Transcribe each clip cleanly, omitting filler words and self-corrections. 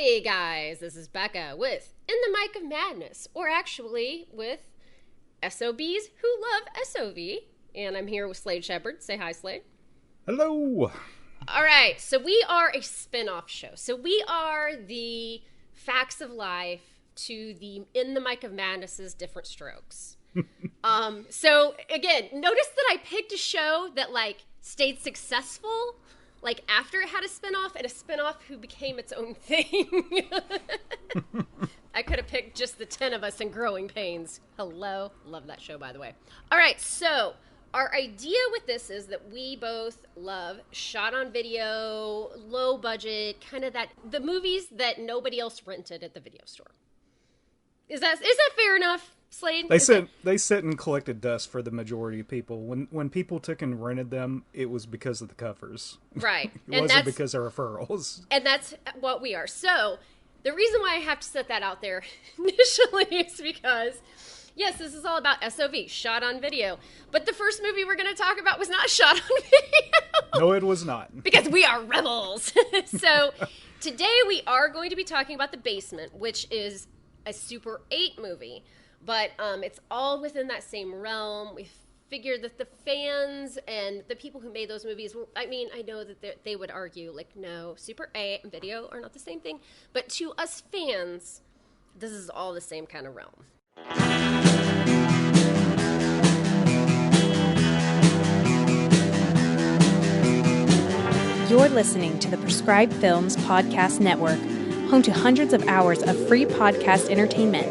Hey guys, this is Becca with In the Mic of Madness, or actually with SOBs who love SOV. And I'm here with Slade Shepherd. Say hi, Slade. Hello. All right, so we are a spin-off show. So we are the facts of life to the In the Mic of Madness's different strokes. So again, notice that I picked a show that stayed successful after it had a spinoff, and a spinoff who became its own thing. I could have picked just the 10 of us in Growing Pains. Hello. Love that show, by the way. All right, so our idea with this is that we both love shot on video, low budget, kind of the movies that nobody else rented at the video store. Is that fair enough, Slade? They sit and collected dust for the majority of people. When people took and rented them, it was because of the covers. Right. It wasn't because of referrals. And that's what we are. So the reason why I have to set that out there initially is because, yes, this is all about SOV, shot on video. But the first movie we're going to talk about was not shot on video. No, it was not. Because we are rebels. So today we are going to be talking about The Basement, which is a Super 8 movie. But it's all within that same realm. We figured that the fans and the people who made those movies, I know that they would argue, no, Super 8 and video are not the same thing. But to us fans, this is all the same kind of realm. You're listening to the Prescribed Films Podcast Network, home to hundreds of hours of free podcast entertainment.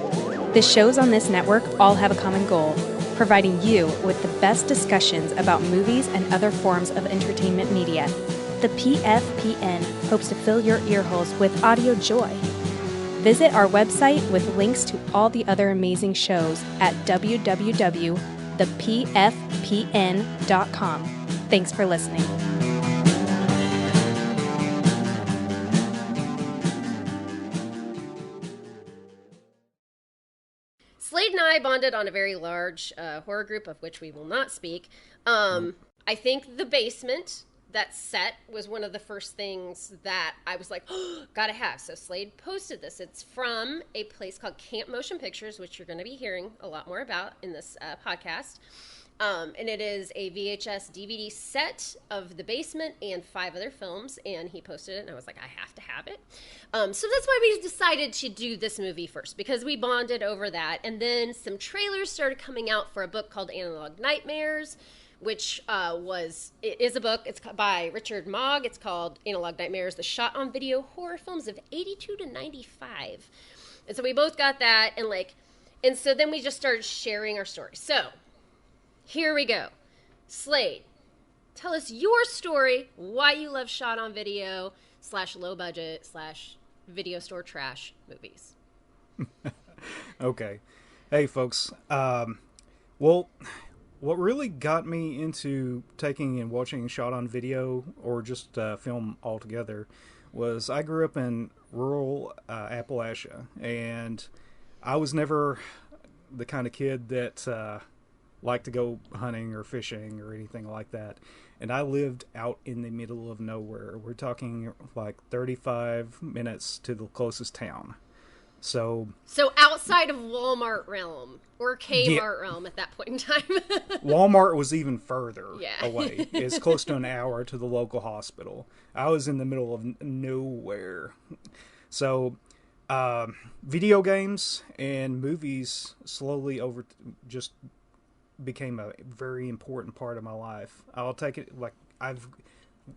The shows on this network all have a common goal, providing you with the best discussions about movies and other forms of entertainment media. The PFPN hopes to fill your earholes with audio joy. Visit our website with links to all the other amazing shows at www.thepfpn.com. Thanks for listening. Slade and I bonded on a very large horror group of which we will not speak. I think The Basement, that set, was one of the first things that I was like, oh, gotta have. So Slade posted this. It's from a place called Camp Motion Pictures, which you're going to be hearing a lot more about in this podcast. And it is a VHS DVD set of The Basement and 5 other films, and he posted it, and I was like, I have to have it. So that's why we decided to do this movie first, because we bonded over that. And then some trailers started coming out for a book called Analog Nightmares, which is a book. It's by Richard Mogg. It's called Analog Nightmares, the shot-on-video horror films of 82 to 95. And so we both got that, and so then we just started sharing our stories. So here we go. Slade, tell us your story, why you love shot on video / low budget / video store trash movies. Okay. Hey, folks. Well, what really got me into taking and watching shot on video or just film altogether was I grew up in rural Appalachia, and I was never the kind of kid that like to go hunting or fishing or anything like that. And I lived out in the middle of nowhere. We're talking 35 minutes to the closest town. So outside of Walmart realm or Kmart realm at that point in time. Walmart was even further Yeah. away. It's close to an hour to the local hospital. I was in the middle of nowhere. So video games and movies slowly just became a very important part of my life. I'll take it I've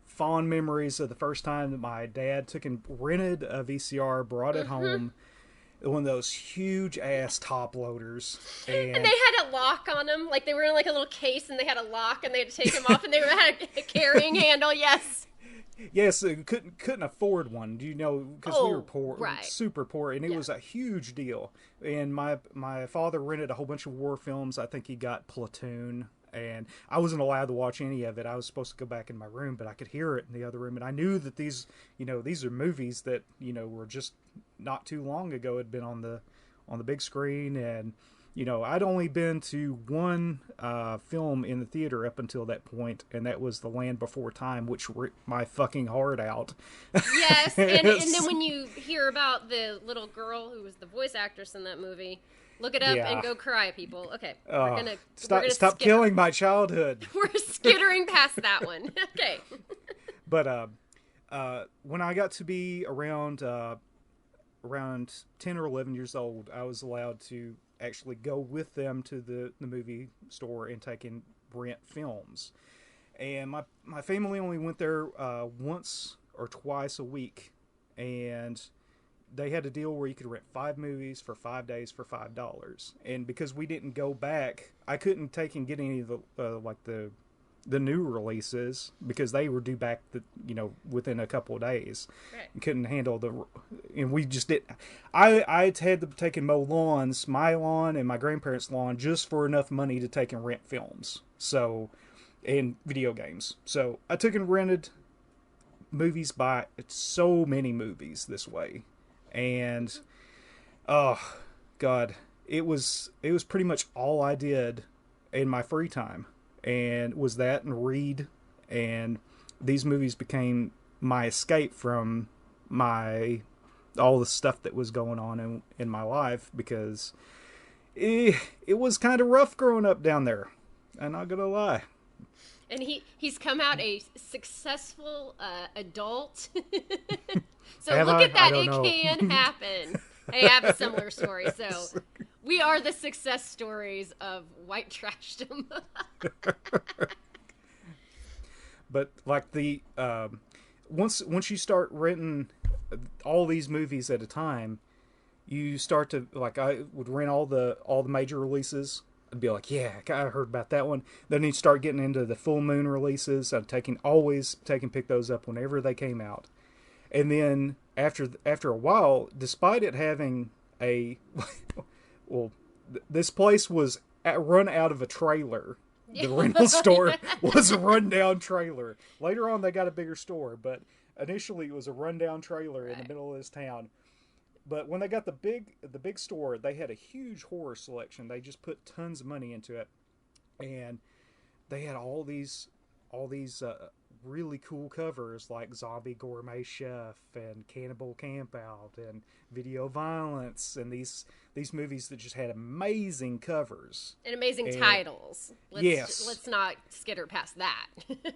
fond memories of the first time that my dad took and rented a VCR, brought it home, one of those huge ass top loaders, and they had a lock on them, they were in a little case, and they had a lock, and they had to take them off, and they had a carrying handle. Yes, couldn't afford one. Do you know? Because we were poor, right. Super poor, and it was a huge deal. And my father rented a whole bunch of war films. I think he got Platoon, and I wasn't allowed to watch any of it. I was supposed to go back in my room, but I could hear it in the other room, and I knew that these are movies that were just not too long ago had been on the big screen, and I'd only been to one film in the theater up until that point, and that was The Land Before Time, which ripped my fucking heart out. Yes, and then when you hear about the little girl who was the voice actress in that movie, look it up and go cry, people. Okay, we're gonna stop killing my childhood. We're skittering past that one. Okay. But when I got to be around 10 or 11 years old, I was allowed to actually go with them to the movie store and take in rent films. And my family only went there once or twice a week, and they had a deal where you could rent 5 movies for 5 days for $5. And because we didn't go back, I couldn't take and get any of the new releases because they were due back within a couple of days. Right. Couldn't handle and we just didn't. I had to take and mow lawns, my lawn and my grandparents' lawn, just for enough money to take and rent films. And video games. So I took and rented movies, by so many movies this way. And oh God, it was pretty much all I did in my free time. And was that and read, and these movies became my escape from all the stuff that was going on in my life, because it was kind of rough growing up down there. I'm not gonna lie. And he's come out a successful adult. So look at that, it can happen. I have a similar story, so we are the success stories of white trashdom. But like once you start renting all these movies at a time, you start to, like, I would rent all the major releases. I'd be like, yeah, I heard about that one. Then you start getting into the full moon releases. I'd pick those up whenever they came out. And then after a while, despite it having this place was run out of a trailer. The rental store was a rundown trailer. Later on, they got a bigger store, but initially it was a rundown trailer in the middle of this town. But when they got the big store, they had a huge horror selection. They just put tons of money into it, and they had all these really cool covers like Zombie Gourmet Chef and Cannibal Campout and Video Violence, and these movies that just had amazing covers and amazing titles. Let's not skitter past that.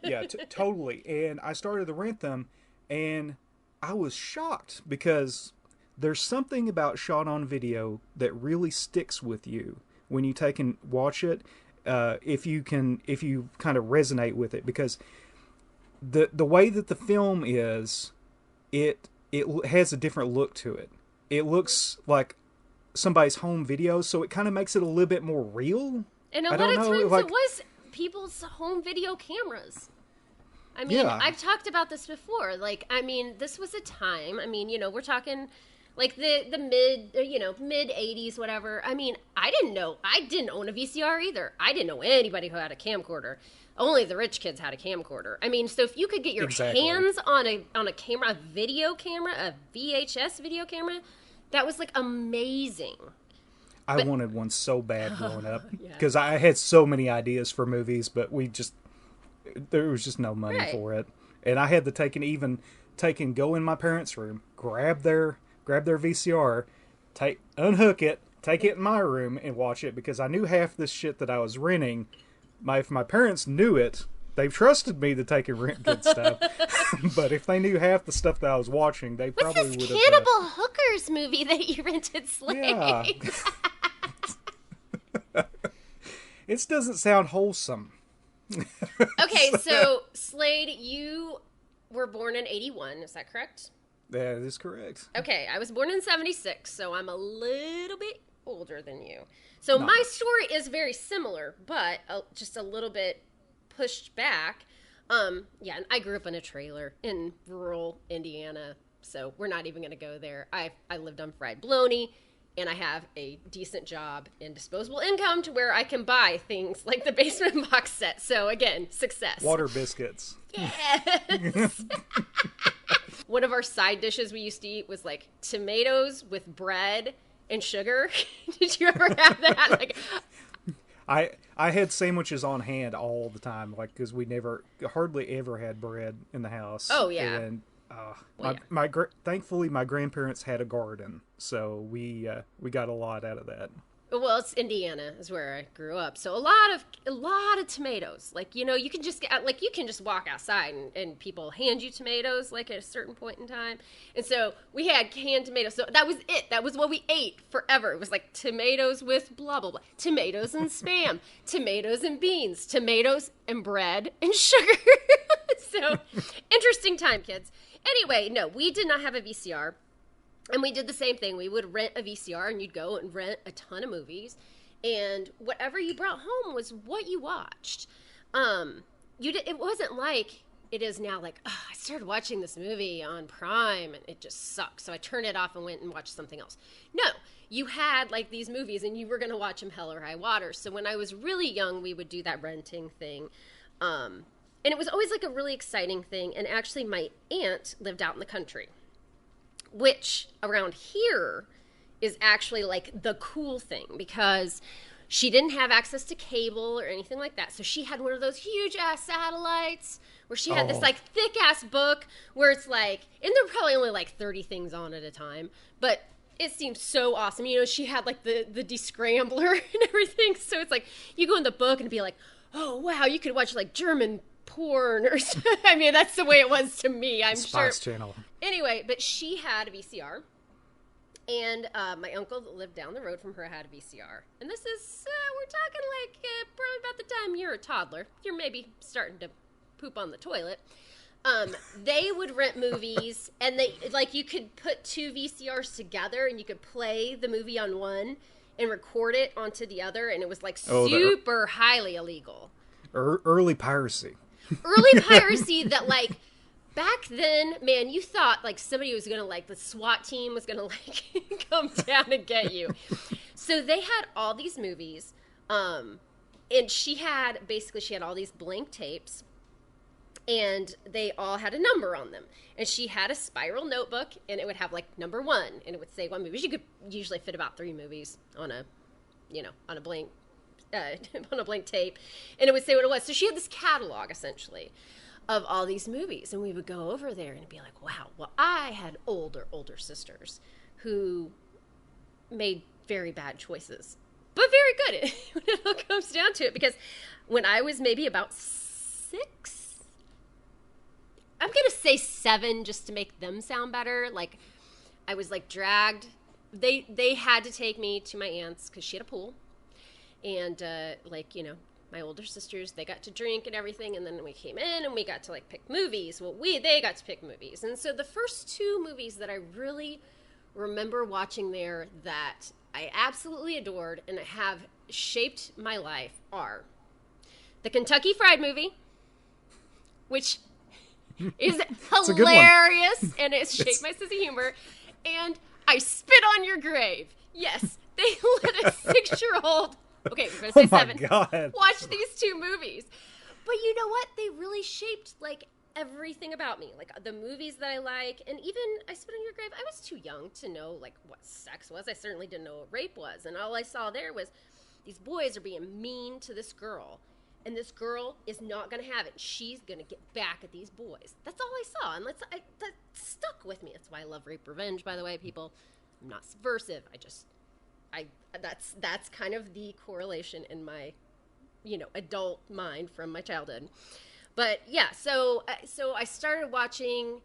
Yeah, totally. And I started to rent them, and I was shocked because there's something about shot on video that really sticks with you when you take and watch it. If you kind of resonate with it, because the way that the film is, it has a different look to it. It looks like somebody's home video, so it kind of makes it a little bit more real. And a lot of times it was people's home video cameras. I mean, yeah. I've talked about this before. Like, I mean, this was a time, we're talking like the mid 80s, whatever. I mean, I didn't own a VCR either. I didn't know anybody who had a camcorder. Only the rich kids had a camcorder. I mean, so if you could get your hands on a camera, a video camera, a VHS video camera, that was like amazing. I wanted one so bad growing up because I had so many ideas for movies, but there was just no money for it. And I had to go in my parents' room, grab their VCR, unhook it, take it in my room and watch it, because I knew half this shit that I was renting. If my parents knew it, they trusted me to take and rent good stuff. But if they knew half the stuff that I was watching, they probably would have. What's this Cannibal Hookers movie that you rented, Slade? Yeah. It doesn't sound wholesome. Okay, so Slade, you were born in 81, is that correct? That is correct. Okay, I was born in 76, so I'm a little bit older than you. So my story is very similar, but just a little bit pushed back. And I grew up in a trailer in rural Indiana, so we're not even going to go there. I lived on fried bologna, and I have a decent job and disposable income to where I can buy things like the Basement box set. So again, success. Water biscuits. Yes. One of our side dishes we used to eat was like tomatoes with bread and sugar. Did you ever have that? Like, I had sandwiches on hand all the time, like, because we hardly ever had bread in the house. Oh yeah. And Well, thankfully my grandparents had a garden, so we got a lot out of that. well, it's Indiana is where I grew up, so a lot of tomatoes. Like, you know, you can just walk outside and people hand you tomatoes like at a certain point in time. And so we had canned tomatoes. So that was it. That was what we ate forever. It was like tomatoes with blah blah blah, tomatoes and spam, tomatoes and beans, tomatoes and bread and sugar. So interesting time, kids. Anyway, no, we did not have a VCR. And we did the same thing. We would rent a VCR, and you'd go and rent a ton of movies, and whatever you brought home was what you watched. It wasn't like it is now. Like, oh, I started watching this movie on Prime, and it just sucks, so I turned it off and went and watched something else. No, you had like these movies, and you were going to watch them hell or high water. So when I was really young, we would do that renting thing, and it was always like a really exciting thing. And actually, my aunt lived out in the country, which around here is actually like the cool thing because she didn't have access to cable or anything like that. So she had one of those huge ass satellites where she had this like thick ass book where it's like, and there were probably only like 30 things on at a time, but it seemed so awesome. You know, she had like the descrambler and everything. So it's like you go in the book and be like, oh wow, you could watch like German porn or something. I mean, that's the way it was to me, I'm sure. Spice Channel. Anyway, but she had a VCR, and my uncle that lived down the road from her had a VCR. And this is, we're talking like probably about the time you're a toddler. You're maybe starting to poop on the toilet. They would rent movies, and they like you could put two VCRs together, and you could play the movie on one and record it onto the other, and it was like super highly illegal. Early piracy. Early piracy that, like, back then, man, you thought, like, somebody was going to, like, the SWAT team was going to, like, come down and get you. So they had all these movies, and she had all these blank tapes, and they all had a number on them. And she had a spiral notebook, and it would have, like, number 1, and it would say one movie. She could usually fit about 3 movies on a blank on a blank tape, and it would say what it was. So she had this catalog essentially of all these movies, and we would go over there and be like, wow, well, I had older sisters who made very bad choices, but very good when it all comes down to it, because when I was maybe about 6, I'm gonna say 7 just to make them sound better, like I was like dragged, they had to take me to my aunt's because she had a pool. And, like, you know, my older sisters, they got to drink and everything, and then we came in and we got to, like, pick movies. Well, they got to pick movies. And so the first 2 movies that I really remember watching there that I absolutely adored and have shaped my life are the Kentucky Fried Movie, which is hilarious, and it shaped my sense of humor, and I Spit on Your Grave. Yes, they let a 6-year-old... Okay, we're going to say 7. God. Watch these 2 movies. But you know what? They really shaped, like, everything about me. Like, the movies that I like. And even I Spit on Your Grave, I was too young to know, like, what sex was. I certainly didn't know what rape was. And all I saw there was these boys are being mean to this girl. And this girl is not going to have it. She's going to get back at these boys. That's all I saw. And that stuck with me. That's why I love Rape Revenge, by the way, people. I'm not subversive. That's kind of the correlation in my, you know, adult mind from my childhood. But yeah, so I started watching.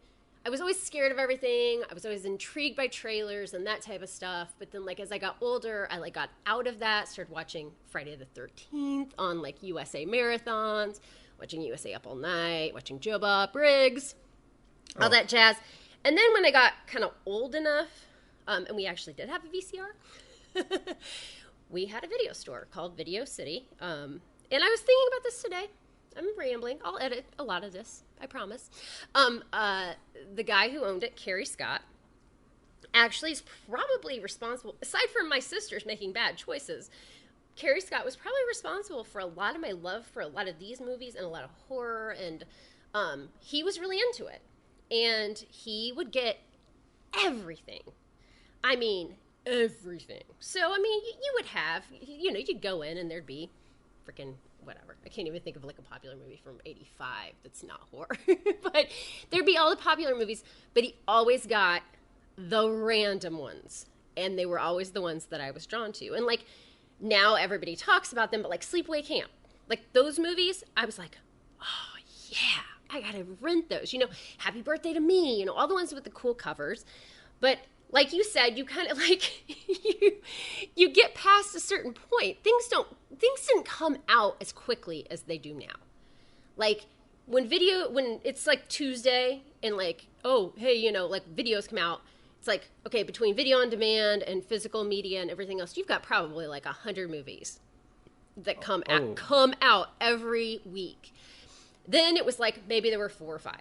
I was always scared of everything. I was always intrigued by trailers and that type of stuff. But then, like, as I got older, I, like, got out of that, started watching Friday the 13th on, like, USA marathons, watching USA Up All Night, watching Joe Bob Briggs, all that jazz. And then when I got kind of old enough, and we actually did have a VCR, we had a video store called Video City. And I was thinking about this today. I'm rambling. I'll edit a lot of this, I promise. The guy who owned it, Kerry Scott, actually is probably responsible, aside from my sisters making bad choices, Kerry Scott was probably responsible for a lot of my love for a lot of these movies and a lot of horror. And he was really into it. And he would get everything. I mean, everything. So, I mean, you would have, you'd go in and there'd be freaking whatever. I can't even think of like a popular movie from 85 that's not horror. But there'd be all the popular movies, but he always got the random ones. And they were always the ones that I was drawn to. And like, now everybody talks about them, but like Sleepaway Camp, like those movies, I was like, oh yeah, I gotta rent those. Happy Birthday to Me, all the ones with the cool covers. But like you said, you kind of like, you get past a certain point. Things didn't come out as quickly as they do now. Like when it's like Tuesday and like, oh, hey, like videos come out. It's like, okay, between video on demand and physical media and everything else, you've got probably like 100 movies that come out every week. Then it was like, maybe there were 4 or 5.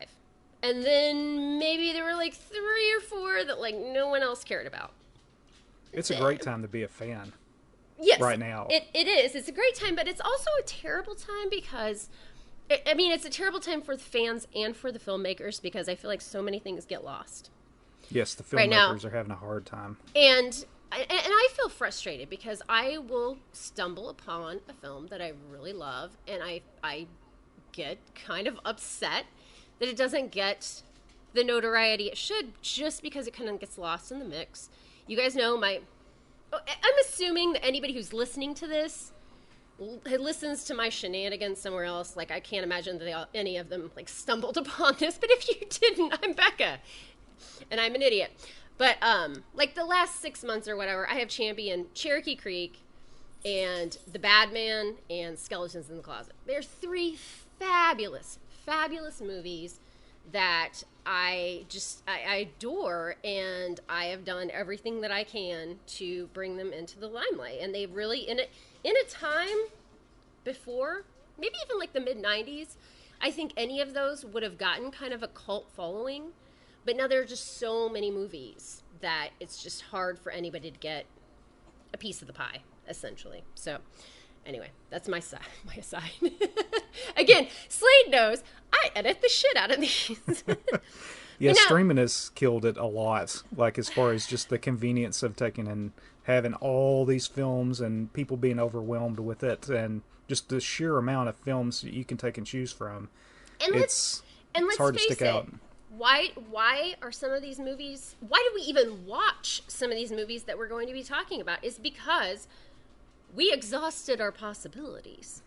And then maybe there were like 3 or 4 that like no one else cared about. It's a great time to be a fan. Yes. Right now. It is. It's a great time, but it's also a terrible time because, it's a terrible time for the fans and for the filmmakers because I feel like so many things get lost. Yes, the filmmakers are having a hard time. And I feel frustrated because I will stumble upon a film that I really love, and I get kind of upset that it doesn't get the notoriety it should just because it kind of gets lost in the mix. You guys know I'm assuming that anybody who's listening to this listens to my shenanigans somewhere else. Like, I can't imagine that any of them, like, stumbled upon this. But if you didn't, I'm Becca. And I'm an idiot. But, like, the last 6 months or whatever, I have championed Cherokee Creek and The Bad Man and Skeletons in the Closet. They're 3 fabulous, fabulous movies that I adore, and I have done everything that I can to bring them into the limelight. And they really, in a time before, maybe even like the mid-90s, I think any of those would have gotten kind of a cult following. But now there are just so many movies that it's just hard for anybody to get a piece of the pie, essentially. So, anyway, that's my aside. Again, Slade knows I edit the shit out of these. Yeah, streaming has killed it a lot. Like, as far as just the convenience of taking and having all these films and people being overwhelmed with it, and just the sheer amount of films that you can take and choose from. And it's hard to stick out. Why are some of these movies, why do we even watch some of these movies that we're going to be talking about? Is because we exhausted our possibilities.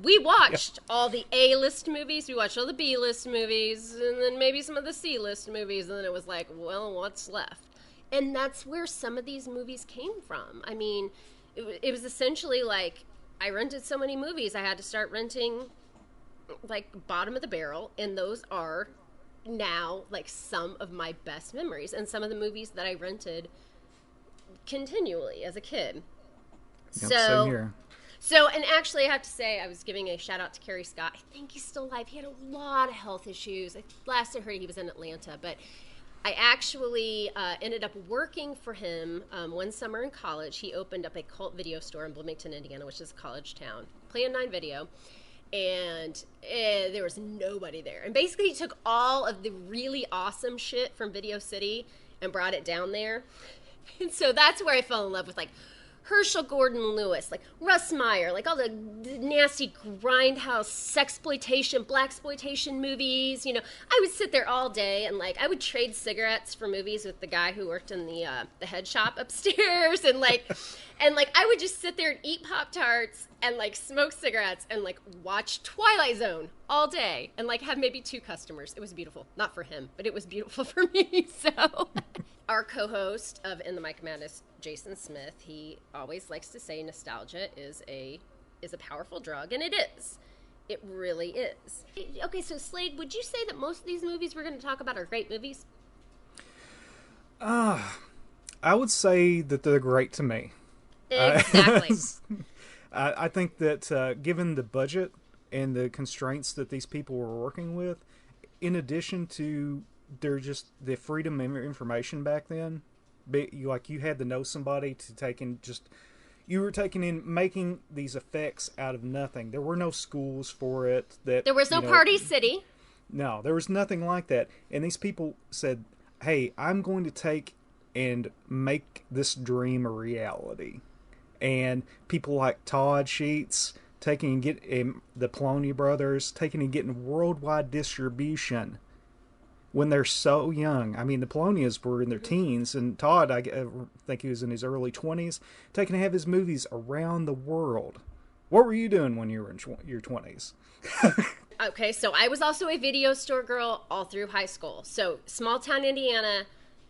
We watched all the A-list movies, we watched all the B-list movies, and then maybe some of the C-list movies, and then it was like, well, what's left? And that's where some of these movies came from. I mean, it was essentially like, I rented so many movies, I had to start renting, like, bottom of the barrel, and those are now, like, some of my best memories, and some of the movies that I rented continually as a kid. Yep, same here. So, and actually, I have to say, I was giving a shout out to Kerry Scott. I think he's still alive. He had a lot of health issues. Last I heard, he was in Atlanta. But I actually ended up working for him one summer in college. He opened up a cult video store in Bloomington, Indiana, which is a college town. Plan 9 Video. And there was nobody there. And basically, he took all of the really awesome shit from Video City and brought it down there. And so that's where I fell in love with, like, Herschel Gordon Lewis, like Russ Meyer, like all the nasty grindhouse sexploitation, blaxploitation movies. You know, I would sit there all day and, like, I would trade cigarettes for movies with the guy who worked in the head shop upstairs, and I would just sit there and eat Pop-Tarts and, like, smoke cigarettes and, like, watch Twilight Zone all day and, like, have maybe 2 customers. It was beautiful. Not for him, but it was beautiful for me. So our co-host of In the Mike Madness, Jason Smith, he always likes to say nostalgia is a powerful drug, and it is. It really is. Okay, so Slade, would you say that most of these movies we're going to talk about are great movies? I would say that they're great to me. Exactly. I think that given the budget and the constraints that these people were working with, in addition to the freedom of information back then, you had to know somebody to take in you were taking in making these effects out of nothing. There were no schools for it. There was no Party City. No, there was nothing like that. And these people said, hey, I'm going to take and make this dream a reality. And people like Todd Sheets taking and getting the Poloni brothers taking and getting worldwide distribution when they're so young. I mean, the Polonias were in their teens, and Todd, I think he was in his early 20s, taking to have his movies around the world. What were you doing when you were in your 20s? Okay, so I was also a video store girl all through high school. So small town Indiana,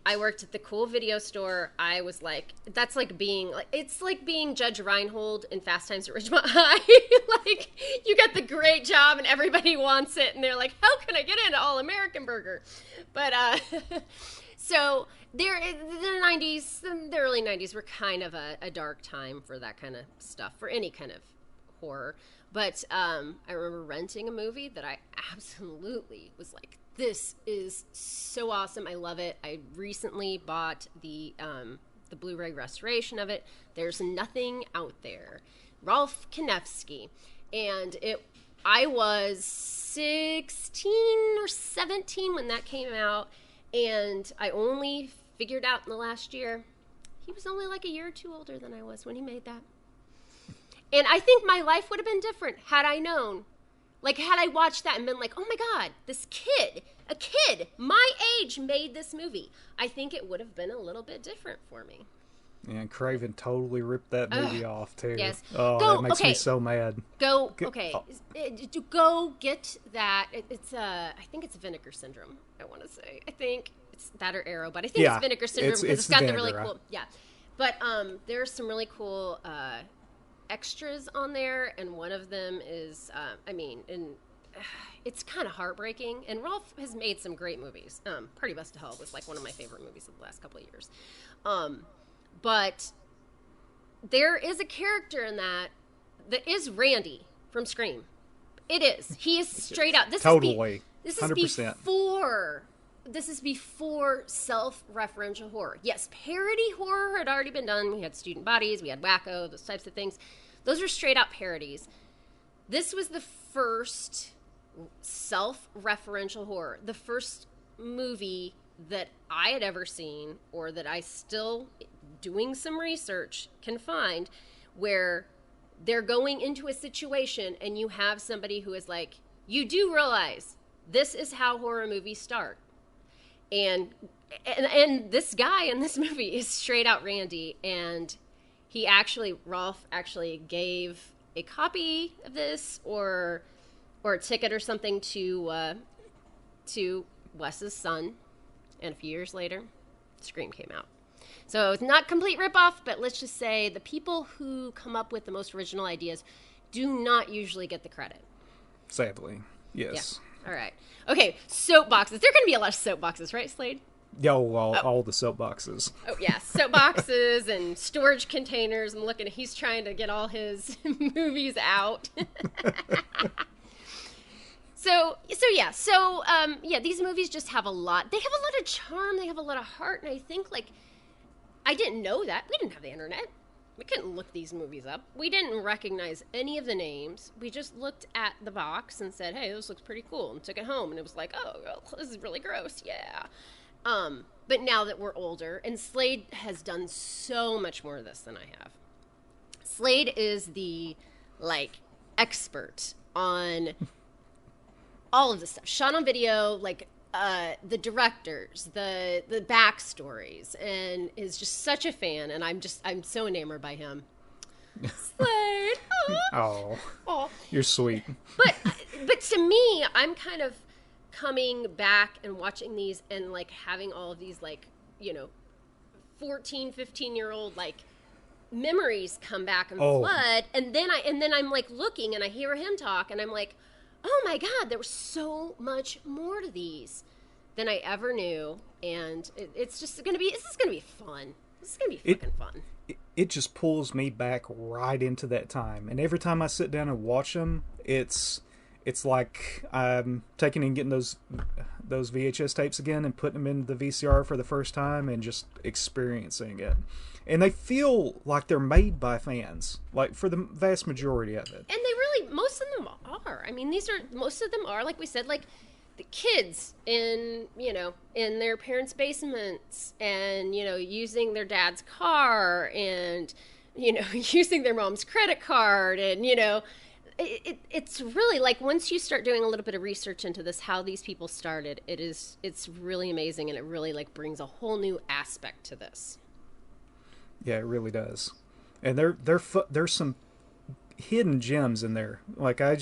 I worked at the cool video store. I was like, that's like being, like, it's like being Judge Reinhold in Fast Times at Ridgemont High. Like, you get the great job and everybody wants it, and they're like, how can I get into All American Burger? But, so the 90s, the early 90s were kind of a dark time for that kind of stuff, for any kind of horror. But I remember renting a movie that I absolutely was like, this is so awesome. I love it. I recently bought the Blu-ray restoration of it. There's Nothing Out There. Rolf Konevsky. And I was 16 or 17 when that came out. And I only figured out in the last year, he was only like a year or two older than I was when he made that. And I think my life would have been different had I known. Like, had I watched that and been like, oh my God, this kid, a kid my age made this movie, I think it would have been a little bit different for me. And Craven totally ripped that movie off, too. Yes. Oh, that makes me so mad. Go get that. I think it's Vinegar Syndrome, I want to say. I think it's that or Arrow, but I think it's Vinegar Syndrome because it's got the really cool, But there's some really cool extras on there, and one of them is it's kind of heartbreaking, and Rolf has made some great movies. Party Bus to Hell was like one of my favorite movies of the last couple of years, but there is a character in that is Randy from Scream. It is. He is straight up. This is 100%. This is before self-referential horror. Yes, parody horror had already been done. We had Student Bodies, we had Wacko, those types of things. Those are straight-out parodies. This was the first self-referential horror. The first movie that I had ever seen, or that I still, doing some research, can find, where they're going into a situation and you have somebody who is like, you do realize this is how horror movies start. And this guy in this movie is straight out Randy, and Rolf actually gave a copy of this or a ticket or something to Wes's son, and a few years later, Scream came out. So it's not complete ripoff, but let's just say the people who come up with the most original ideas do not usually get the credit. Sadly, yes. Yeah. All right. Okay, soapboxes. There are going to be a lot of soapboxes, right, Slade? Yeah, well, all the soapboxes. Oh, yeah, soapboxes and storage containers. I'm looking, he's trying to get all his movies out. So, these movies just have a lot. They have a lot of charm. They have a lot of heart. And I think, I didn't know that. We didn't have the internet. We couldn't look these movies up. We didn't recognize any of the names. We just looked at the box and said, hey, this looks pretty cool, and took it home. And it was like, oh, this is really gross. Yeah. But now that we're older, and Slade has done so much more of this than I have. Slade is the, expert on all of this stuff. Shot on video, the directors, the backstories, and is just such a fan, and I'm so enamored by him. Slade! Oh, you're sweet. But to me, I'm kind of coming back and watching these and having all of these 14, 15-year-old memories come back and flood, and then I'm looking and I hear him talk and I'm like, oh my God, there was so much more to these than I ever knew, and this is gonna be fun. This is gonna be fucking fun. It just pulls me back right into that time, and every time I sit down and watch them, it's like I'm taking and getting those VHS tapes again and putting them into the VCR for the first time and just experiencing it. And they feel like they're made by fans, for the vast majority of it. And they really, most of them are. I mean, most of them are, like we said, the kids in, in their parents' basements and, using their dad's car and, using their mom's credit card and, it's really like once you start doing a little bit of research into this, how these people started, it's really amazing, and it really like brings a whole new aspect to this. Yeah, it really does. And there's some hidden gems in there. Like I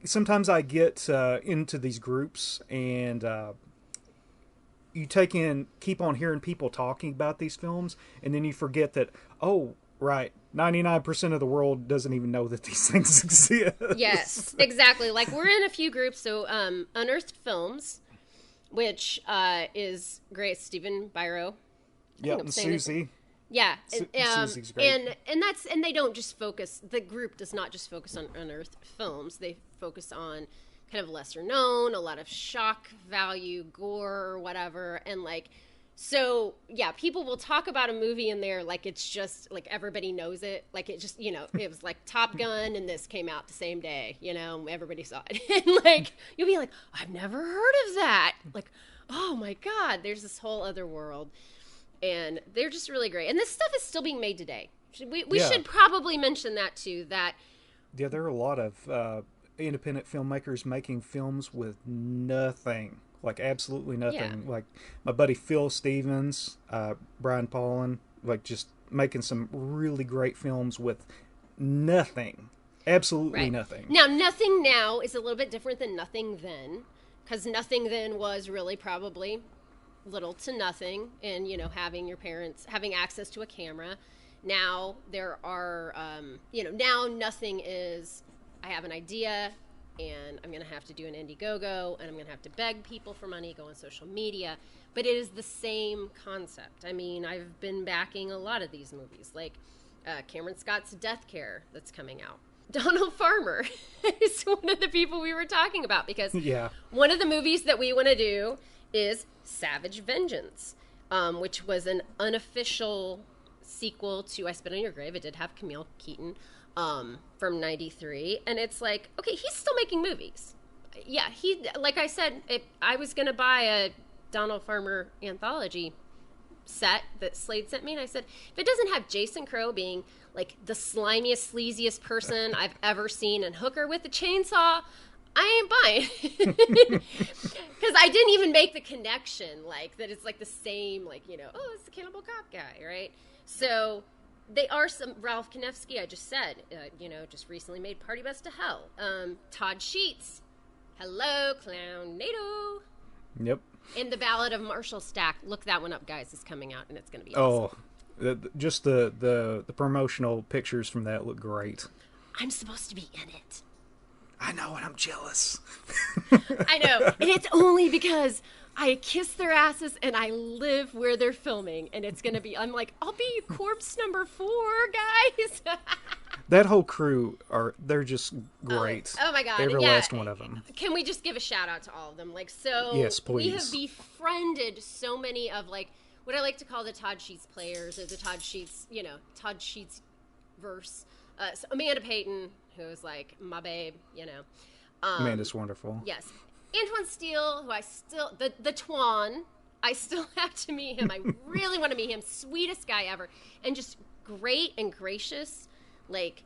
sometimes I get into these groups and you keep on hearing people talking about these films, and then you forget that, oh, right, 99% of the world doesn't even know that these things exist. Yes, exactly. Like we're in a few groups. So Unearthed Films, which is great. Stephen Byro. Yeah, and Susie. Yeah, Susie's great. And they don't just focus. The group does not just focus on unearthed films. They focus on kind of lesser known, a lot of shock value, gore, or whatever, and like. So yeah, people will talk about a movie in there like it's just like everybody knows it. Like it just it was like Top Gun and this came out the same day. Everybody saw it, and like you'll be like, I've never heard of that. Like, oh my god, there's this whole other world. And they're just really great. And this stuff is still being made today. We should probably mention that, too. Yeah, there are a lot of independent filmmakers making films with nothing. Like, absolutely nothing. Yeah. Like, my buddy Phil Stevens, Brian Paulin, like, just making some really great films with nothing. Absolutely nothing. Now, nothing now is a little bit different than nothing then. Because nothing then was really probably little to nothing, and having your parents having access to a camera. Now there are now nothing is, I have an idea and I'm gonna have to do an Indiegogo and I'm gonna have to beg people for money, go on social media, but it is the same concept. I mean, I've been backing a lot of these movies, like Cameron Scott's Death Care that's coming out. Donald Farmer is one of the people we were talking about, because one of the movies that we want to do is Savage Vengeance, which was an unofficial sequel to I Spit on Your Grave. It did have Camille Keaton from 93. And it's like, okay, he's still making movies. Yeah, like I said, I was going to buy a Donald Farmer anthology set that Slade sent me, and I said, if it doesn't have Jason Crow being like the slimiest, sleaziest person I've ever seen and Hooker with a chainsaw, I ain't buying. Because I didn't even make the connection, like, that it's, like, the same, like, oh, it's the Cannibal Cop guy, right? So, they are some, Ralph Konevsky, I just said, just recently made Party Bus to Hell. Todd Sheets, hello, Clownado. Yep. And The Ballad of Marshall Stack, look that one up, guys, it's coming out, and it's going to be awesome. Just the promotional pictures from that look great. I'm supposed to be in it. I know, and I'm jealous. I know, and it's only because I kiss their asses and I live where they're filming, and it's gonna be. I'm like, I'll be corpse number 4, guys. That whole crew they're just great. Oh my god, every last one of them. Can we just give a shout out to all of them? Like, so yes, please. We have befriended so many of like what I like to call the Todd Sheets players, or the Todd Sheets, Todd Sheets verse. So Amanda Payton, who is like my babe, Amanda's wonderful. Yes. Antoine Steele, who I still, the Twan, I still have to meet him. I really want to meet him. Sweetest guy ever. And just great and gracious. Like,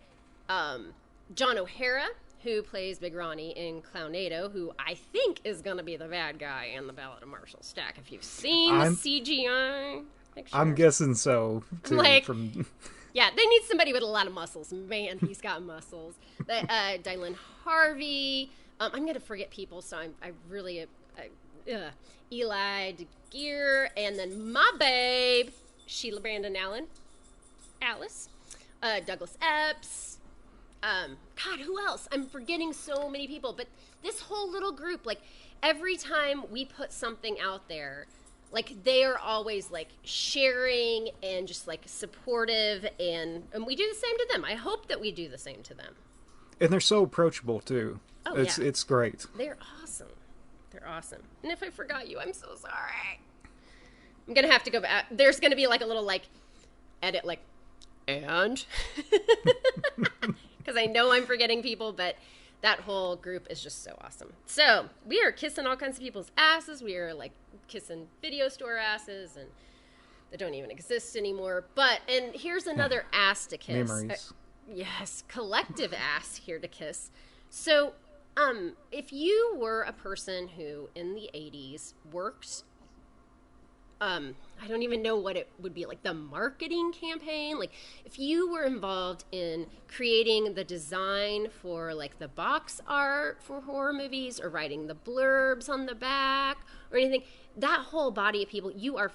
John O'Hara, who plays Big Ronnie in Clownado, who I think is going to be the bad guy in The Ballad of Marshall Stack. If you've seen the CGI pictures. I'm guessing so, too. Like, yeah, they need somebody with a lot of muscles. Man, he's got muscles. Dylan Harvey. I'm going to forget people, so I really... Eli DeGear. And then my babe, Sheila Brandon Allen. Alice. Douglas Epps. God, who else? I'm forgetting so many people. But this whole little group, like, every time we put something out there... Like, they are always, like, sharing and just, like, supportive, and we do the same to them. I hope that we do the same to them. And they're so approachable, too. Oh, It's great. They're awesome. They're awesome. And if I forgot you, I'm so sorry. I'm going to have to go back. There's going to be, like, a little, like, edit, like, and? Because I know I'm forgetting people, but that whole group is just so awesome. So we are kissing all kinds of people's asses. We are like kissing video store asses, and they don't even exist anymore. And here's another ass to kiss. Memories. Yes, collective ass here to kiss. So, if you were a person who in the 80s worked, I don't even know what it would be, like the marketing campaign, like if you were involved in creating the design for like the box art for horror movies or writing the blurbs on the back or anything, that whole body of people, you are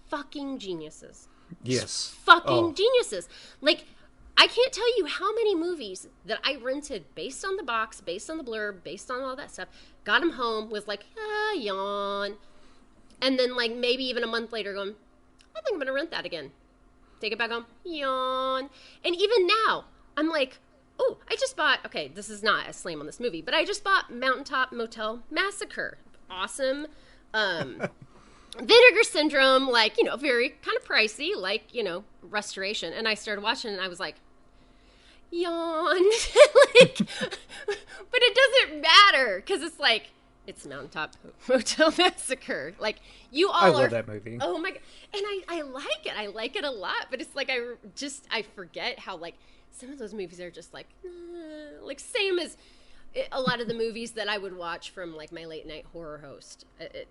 fucking geniuses. Yes. Fucking geniuses. Like, I can't tell you how many movies that I rented based on the box, based on the blurb, based on all that stuff, got them home, was like, yawn. And then, like, maybe even a month later going, I think I'm going to rent that again. Take it back home, yawn. And even now, I'm like, oh, I just bought, okay, this is not a slam on this movie, but I just bought Mountaintop Motel Massacre. Awesome. Vinegar Syndrome, like, you know, very kind of pricey, like, you know, restoration. And I started watching it and I was like, yawn. Like, but it doesn't matter because it's like, it's Mountaintop Motel Massacre. Like, you all I love that movie. Oh my God. And I like it. I like it a lot. But it's like, I forget how, like, some of those movies are just like same as a lot of the movies that I would watch from, like, my late night horror host.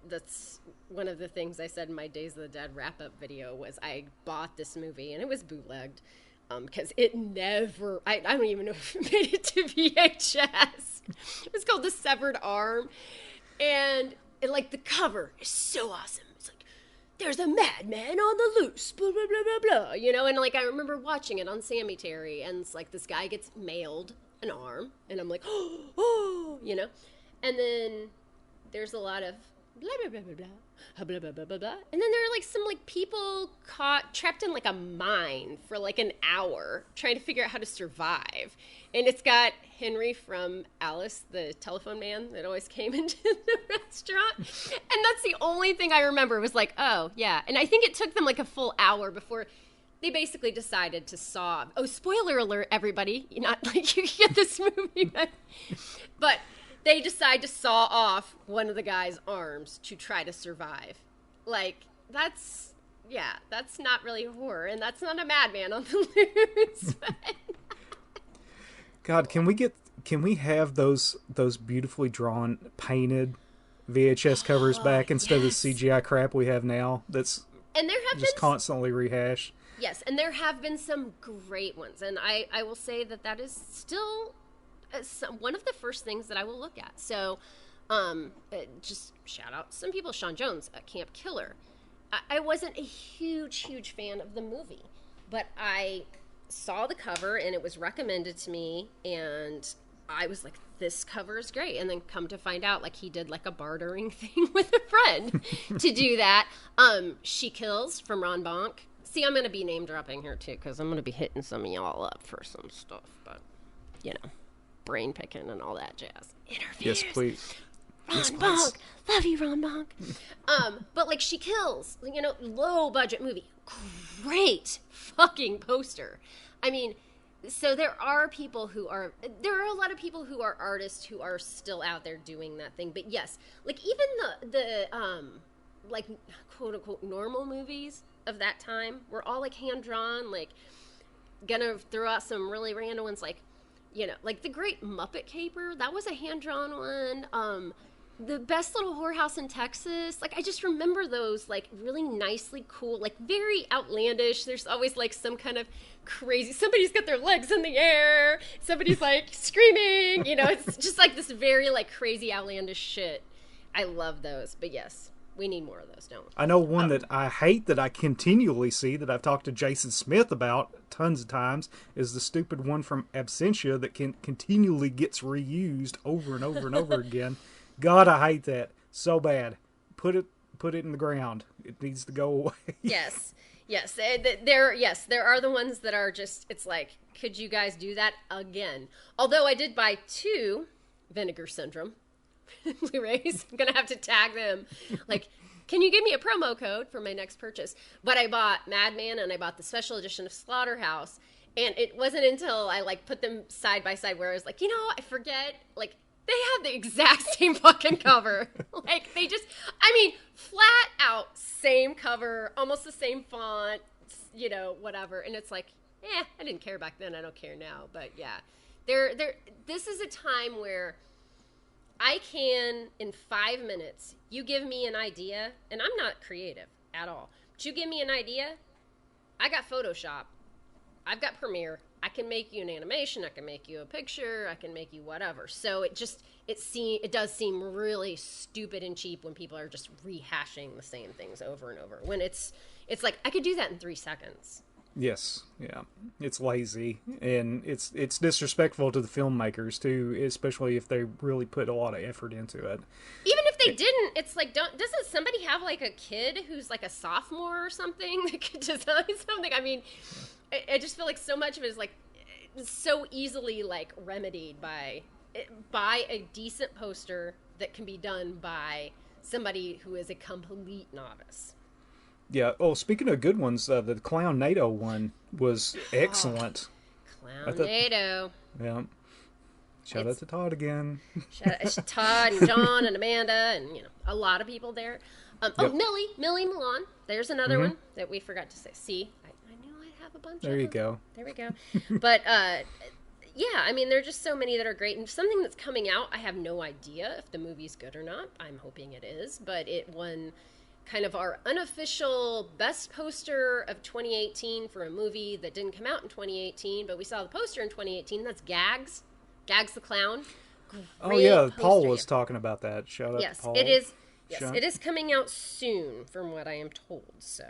That's one of the things I said in my Days of the Dead wrap-up video was I bought this movie, and it was bootlegged, because it never, I don't even know if it made it to VHS. It was called The Severed Arm, and like, the cover is so awesome. It's like, there's a madman on the loose, blah, blah, blah, blah, blah, you know, and, like, I remember watching it on Sammy Terry, and it's like, this guy gets mailed an arm, and I'm like, oh, you know, and then there's a lot of blah, blah, blah, blah, blah, blah, blah, blah, blah, blah, and then there are, like, some, like, people trapped in, like, a mine for, like, an hour trying to figure out how to survive, and it's got Henry from Alice, the telephone man that always came into the restaurant, and that's the only thing I remember was like, oh, yeah, and I think it took them, like, a full hour before they basically decided to saw. Oh, spoiler alert, everybody! You're not like you get this movie, but they decide to saw off one of the guy's arms to try to survive. Like, that's not really horror, and that's not a madman on the loose. God, can we have those beautifully drawn, painted VHS covers back instead of the CGI crap we have now? That's and there have just been constantly rehashed. Yes, and there have been some great ones, and I will say that is still one of the first things that I will look at. So, just shout out some people. Sean Jones, Camp Killer. I wasn't a huge fan of the movie, but I saw the cover, and it was recommended to me, and I was like, this cover is great. And then come to find out, like, he did, like, a bartering thing with a friend to do that. She Kills from Ron Bonk. See, I'm going to be name dropping here, too, because I'm going to be hitting some of y'all up for some stuff. But, you know, brain picking and all that jazz. Interviews. Yes, please. Ron Bonk. Love you, Ron Bonk. But, like, She Kills, you know, low budget movie. Great fucking poster. I mean, so there are a lot of people who are artists who are still out there doing that thing. But yes, like, even the like, quote unquote normal movies of that time were all, like, hand drawn. Like, gonna throw out some really random ones, like, you know, like the Great Muppet Caper, that was a hand drawn one. The Best Little Whorehouse in Texas, like, I just remember those, like, really nicely cool, like, very outlandish. There's always, like, some kind of crazy, somebody's got their legs in the air, somebody's, like, screaming, you know, it's just, like, this very, like, crazy outlandish shit. I love those, but yes, we need more of those, don't we? I know one that I hate that I continually see that I've talked to Jason Smith about tons of times is the stupid one from Absentia that continually gets reused over and over and over again. God, I hate that so bad. Put it in the ground. It needs to go away. Yes. There are the ones that are just, it's like, could you guys do that again? Although I did buy 2 Vinegar Syndrome Blu-rays. I'm gonna have to tag them. Like, can you give me a promo code for my next purchase? But I bought Madman and I bought the special edition of Slaughterhouse. And it wasn't until I like put them side by side where I was like, I forget, like, they have the exact same fucking cover. Like, they just, flat out same cover, almost the same font, whatever. And it's like, I didn't care back then. I don't care now. But yeah, this is a time where I can, in 5 minutes, you give me an idea, and I'm not creative at all, but you give me an idea, I got Photoshop, I've got Premiere, I can make you an animation, I can make you a picture, I can make you whatever. So it does seem really stupid and cheap when people are just rehashing the same things over and over. When it's like, I could do that in 3 seconds. Yes, yeah. It's lazy, and it's disrespectful to the filmmakers, too, especially if they really put a lot of effort into it. Even if they didn't, it's like, doesn't somebody have, like, a kid who's, like, a sophomore or something that could design something? I mean, I just feel like so much of it is, like, so easily, like, remedied by a decent poster that can be done by somebody who is a complete novice. Yeah. Oh, speaking of good ones, the Clown NATO one was excellent. Clown NATO. Yeah. Shout out to Todd again. Shout out to Todd and John and Amanda and a lot of people there. Yep. Oh, Millie Milan. There's another one that we forgot to say. See, I knew I'd have a bunch. There you go. There we go. But yeah, there are just so many that are great, and something that's coming out. I have no idea if the movie's good or not. I'm hoping it is, but it won kind of our unofficial best poster of 2018 for a movie that didn't come out in 2018, but we saw the poster in 2018. That's Gags the Clown. Oh yeah, Paul was talking about that. Shout out to Paul. It is. Yes, it is coming out soon, from what I am told. So,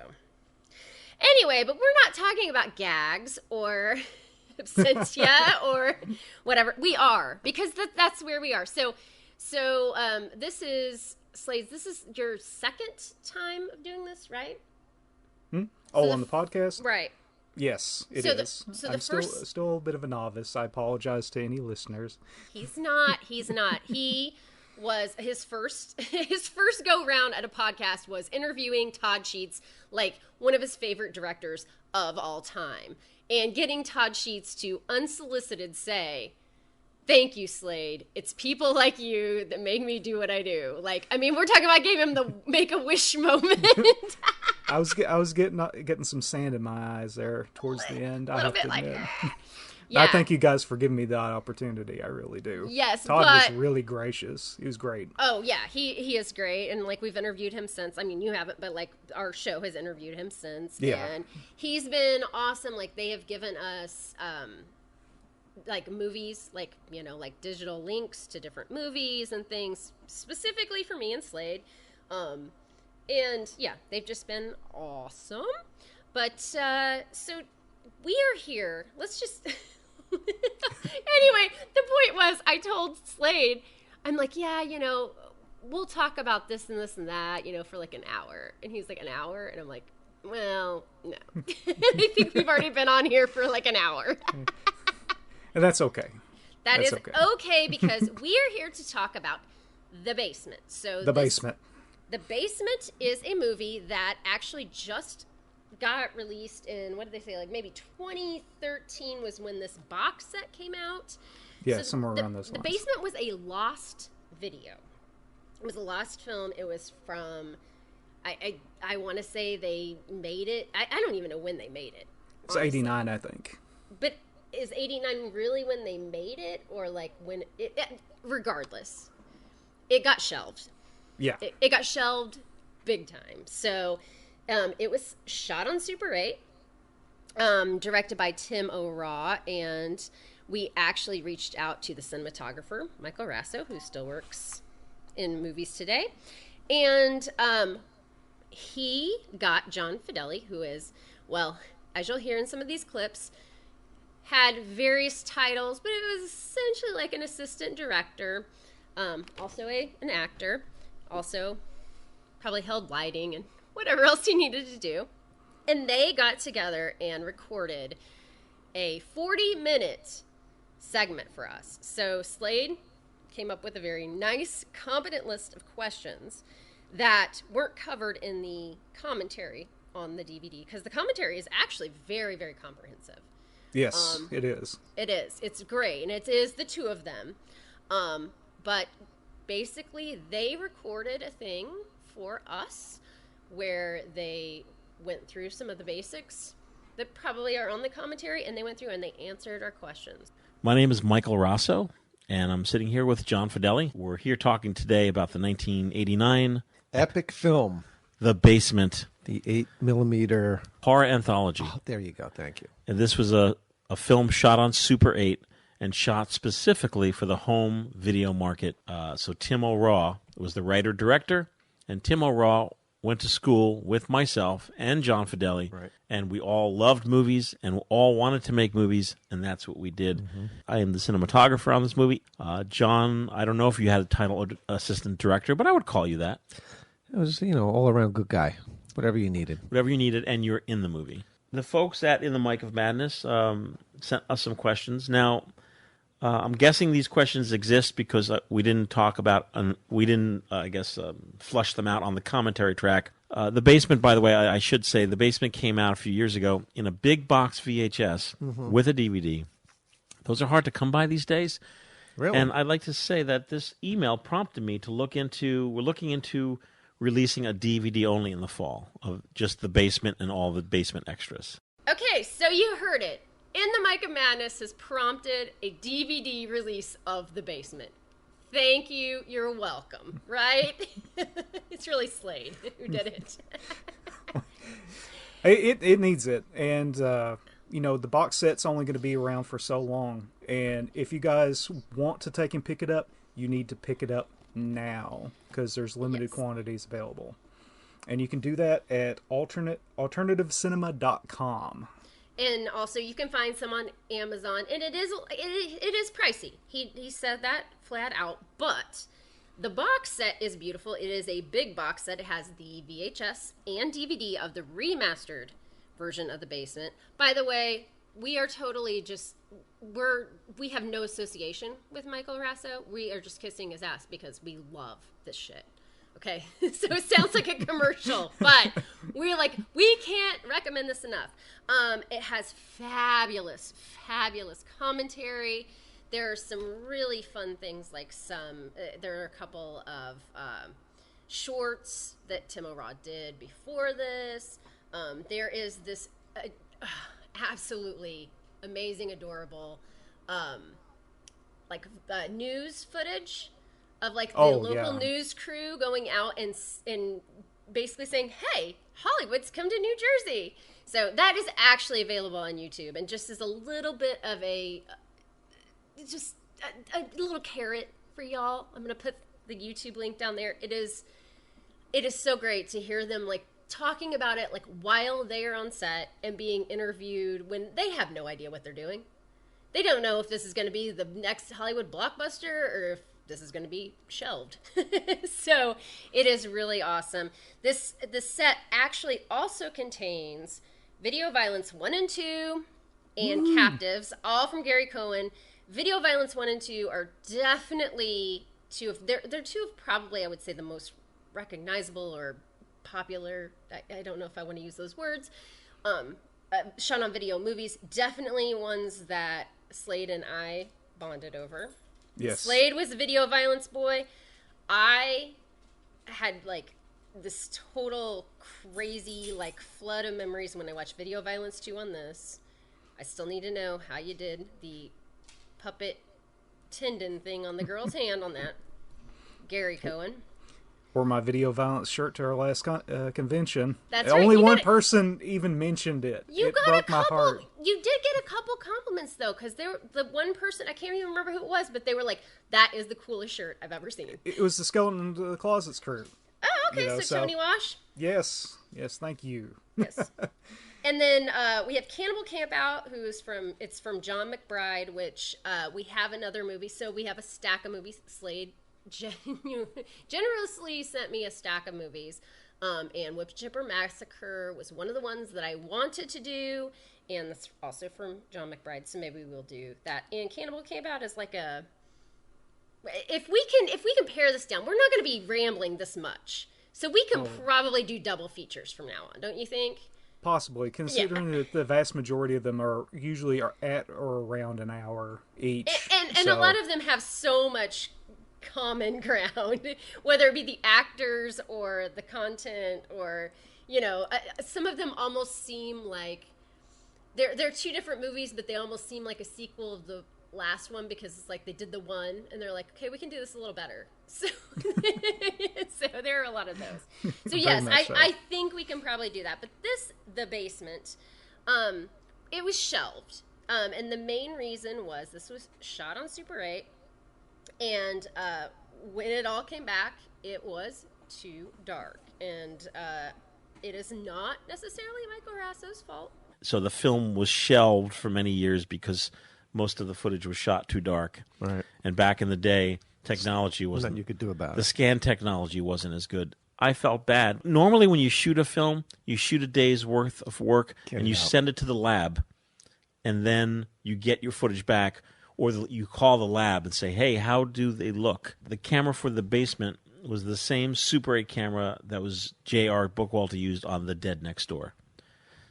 anyway, but we're not talking about Gags or Absentia or whatever. We are, because that's where we are. So this is Slades. This is your second time of doing this, right? On the podcast, right? Yes, it is. I'm still a bit of a novice. I apologize to any listeners. He's not. He was his first go round at a podcast was interviewing Todd Sheets, like one of his favorite directors of all time, and getting Todd Sheets to unsolicited say, "Thank you, Slade. It's people like you that make me do what I do." Like, we're talking about, I gave him the Make-A-Wish moment. I was getting some sand in my eyes there towards the end. I have to admit. Yeah. I thank you guys for giving me that opportunity. I really do. Yes, Todd was really gracious. He was great. Oh yeah, he is great, and like we've interviewed him since. You haven't, but like our show has interviewed him since. Yeah, and he's been awesome. Like they have given us like movies, like like digital links to different movies and things specifically for me and Slade. And yeah, they've just been awesome. But so we are here. Let's just anyway, the point was I told Slade, I'm like, yeah, we'll talk about this and this and that, for like an hour. And he's like, an hour? And I'm like, well, no. I think we've already been on here for like an hour. And that's okay. That's okay because we are here to talk about The Basement. So The Basement. The Basement is a movie that actually just got released in, what did they say, like maybe 2013 was when this box set came out. Yeah, so somewhere around those lines. The Basement was a lost video. It was a lost film. It was from, I want to say they made it. I don't even know when they made it. It's 89, I think. But is 89 really when they made it? Or like when regardless, it got shelved. Yeah. It got shelved big time. So it was shot on Super 8, directed by Tim O'Raw, and we actually reached out to the cinematographer, Michael Raso, who still works in movies today. And he got John Fedele, who is, well, as you'll hear in some of these clips, had various titles, but it was essentially like an assistant director, also an actor, also probably held lighting and whatever else he needed to do. And they got together and recorded a 40-minute segment for us. So Slade came up with a very nice, competent list of questions that weren't covered in the commentary on the DVD, because the commentary is actually very, very comprehensive. Yes, it is. It is. It's great, and it is the two of them. But basically, they recorded a thing for us where they went through some of the basics that probably are on the commentary, and they went through and they answered our questions. My name is Michael Raso, and I'm sitting here with John Fedele. We're here talking today about the 1989 epic film, The Basement, the 8mm horror anthology. Oh, there you go. Thank you. And this was a film shot on Super 8 and shot specifically for the home video market. So Tim O'Raw was the writer-director, and Tim O'Raw went to school with myself and John Fedele, Right. and we all loved movies and all wanted to make movies, and that's what we did. Mm-hmm. I am the cinematographer on this movie. John, I don't know if you had a title assistant director, but I would call you that. It was, all-around good guy. Whatever you needed. Whatever you needed, and you're in the movie. The folks at In the Mic of Madness sent us some questions. Now, I'm guessing these questions exist because we didn't talk about, flush them out on the commentary track. The Basement, by the way, I should say, The Basement came out a few years ago in a big box VHS with a DVD. Those are hard to come by these days. Really? And I'd like to say that this email prompted me to we're looking into releasing a DVD only in the fall of just The Basement and all the Basement extras. Okay, so you heard it. In the Mic of Madness has prompted a DVD release of The Basement. Thank you. You're welcome. Right? It's really Slade who did it. It needs it. And, the box set's only going to be around for so long. And if you guys want to take and pick it up, you need to pick it up now because there's limited quantities available. And you can do that at alternativecinema.com. And also, you can find some on Amazon, and it is pricey. He said that flat out, but the box set is beautiful. It is a big box set. It has the VHS and DVD of the remastered version of The Basement. By the way, we are totally we have no association with Michael Raso. We are just kissing his ass because we love this shit. Okay, so it sounds like a commercial, but we can't recommend this enough. It has fabulous commentary. There are some really fun things, like there are a couple of shorts that Tim O'Raw did before this. There is this absolutely amazing, adorable, news footage of the local news crew going out and basically saying, "Hey, Hollywood's come to New Jersey." So that is actually available on YouTube, and just as a little bit of a little carrot for y'all, I'm gonna put the YouTube link down there. It is so great to hear them talking about it while they are on set and being interviewed when they have no idea what they're doing. They don't know if this is going to be the next Hollywood blockbuster or if this is going to be shelved. So it is really awesome. The set actually also contains Video Violence 1 and 2 and Captives, all from Gary Cohen. Video Violence 1 and 2 are definitely they're two of probably, I would say, the most recognizable or popular, I don't know if I want to use those words, shot on video movies. Definitely ones that Slade and I bonded over. Yes. Slade was a Video Violence boy. I had this total crazy flood of memories when I watched Video Violence 2 on this. I still need to know how you did the puppet tendon thing on the girl's hand on that. Gary Cohen. Wore my Video Violence shirt to our last convention. That's right. Only one person even mentioned it. It broke my heart. You did get a couple compliments, though, because the one person, I can't even remember who it was, but they were like, "That is the coolest shirt I've ever seen." It was the Skeleton in the Closets crew. Oh, okay, so Tony Wash? Yes, thank you. Yes. And then we have Cannibal Campout, it's from John McBride, which we have another movie. So we have a stack of movies. Slade generously sent me a stack of movies. And Whip Chipper Massacre was one of the ones that I wanted to do. And that's also from John McBride. So maybe we'll do that. And Cannibal Campout is if we can pare this down, we're not going to be rambling this much. So we can probably do double features from now on, don't you think? Possibly, considering that the vast majority of them are usually at or around an hour each. And a lot of them have so much common ground, whether it be the actors or the content or, some of them almost seem like they're two different movies, but they almost seem like a sequel of the last one because it's like they did the one and they're like, okay, we can do this a little better. So, so there are a lot of those. So yes, I think we can probably do that. But The Basement, it was shelved. And the main reason was this was shot on Super 8. And when it all came back, it was too dark. And it is not necessarily Michael Raso's fault. So the film was shelved for many years because most of the footage was shot too dark. Right. And back in the day, technology wasn't... Nothing you could do about it. The scan technology wasn't as good. I felt bad. Normally when you shoot a film, you shoot a day's worth of work and you send it to the lab. And then you get your footage back, or you call the lab and say, hey, how do they look? The camera for The Basement was the same Super 8 camera that was J.R. Bookwalter used on The Dead Next Door.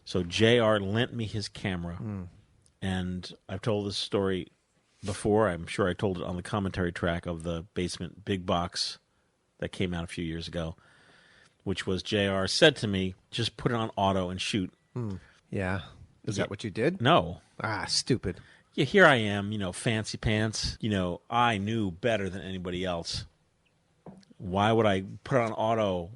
So J.R. lent me his camera, and I've told this story before. I'm sure I told it on the commentary track of The Basement big box that came out a few years ago, which was J.R. said to me, just put it on auto and shoot. Yeah. Is that what you did? No. Ah, stupid. Yeah, here I am, fancy pants. I knew better than anybody else. Why would I put it on auto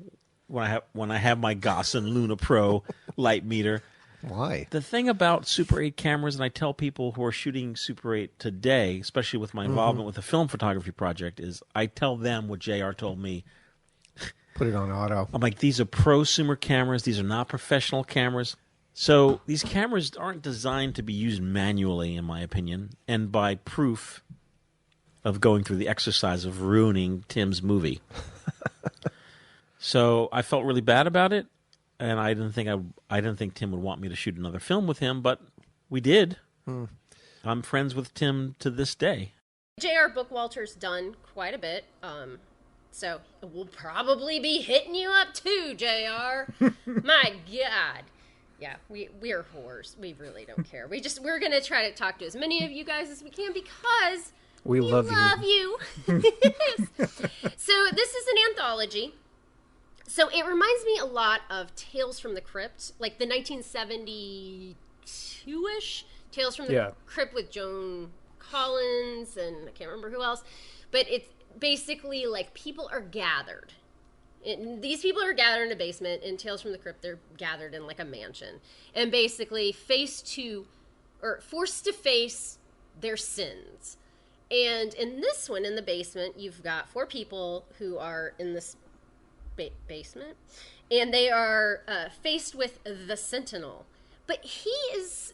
when I have my Gossen Luna Pro light meter? Why? The thing about Super 8 cameras, and I tell people who are shooting Super 8 today, especially with my involvement with the film photography project, is I tell them what JR told me. Put it on auto. I'm like, these are prosumer cameras. These are not professional cameras. So these cameras aren't designed to be used manually, in my opinion, and by proof of going through the exercise of ruining Tim's movie. So I felt really bad about it, and I didn't think Tim would want me to shoot another film with him, but we did. I'm friends with Tim to this day. J.R. Bookwalter's done quite a bit, so we'll probably be hitting you up too, J.R. My God. Yeah, we're whores. We really don't care. We're gonna try to talk to as many of you guys as we can because we love you. So this is an anthology. So it reminds me a lot of Tales from the Crypt, like the 1972-ish Tales from the Crypt with Joan Collins and I can't remember who else. But it's basically like people are gathered. These people are gathered in a basement. In Tales from the Crypt, they're gathered in like a mansion. And basically forced to face their sins. And in this one, in The Basement, you've got 4 people who are in this basement. And they are faced with the Sentinel. But he's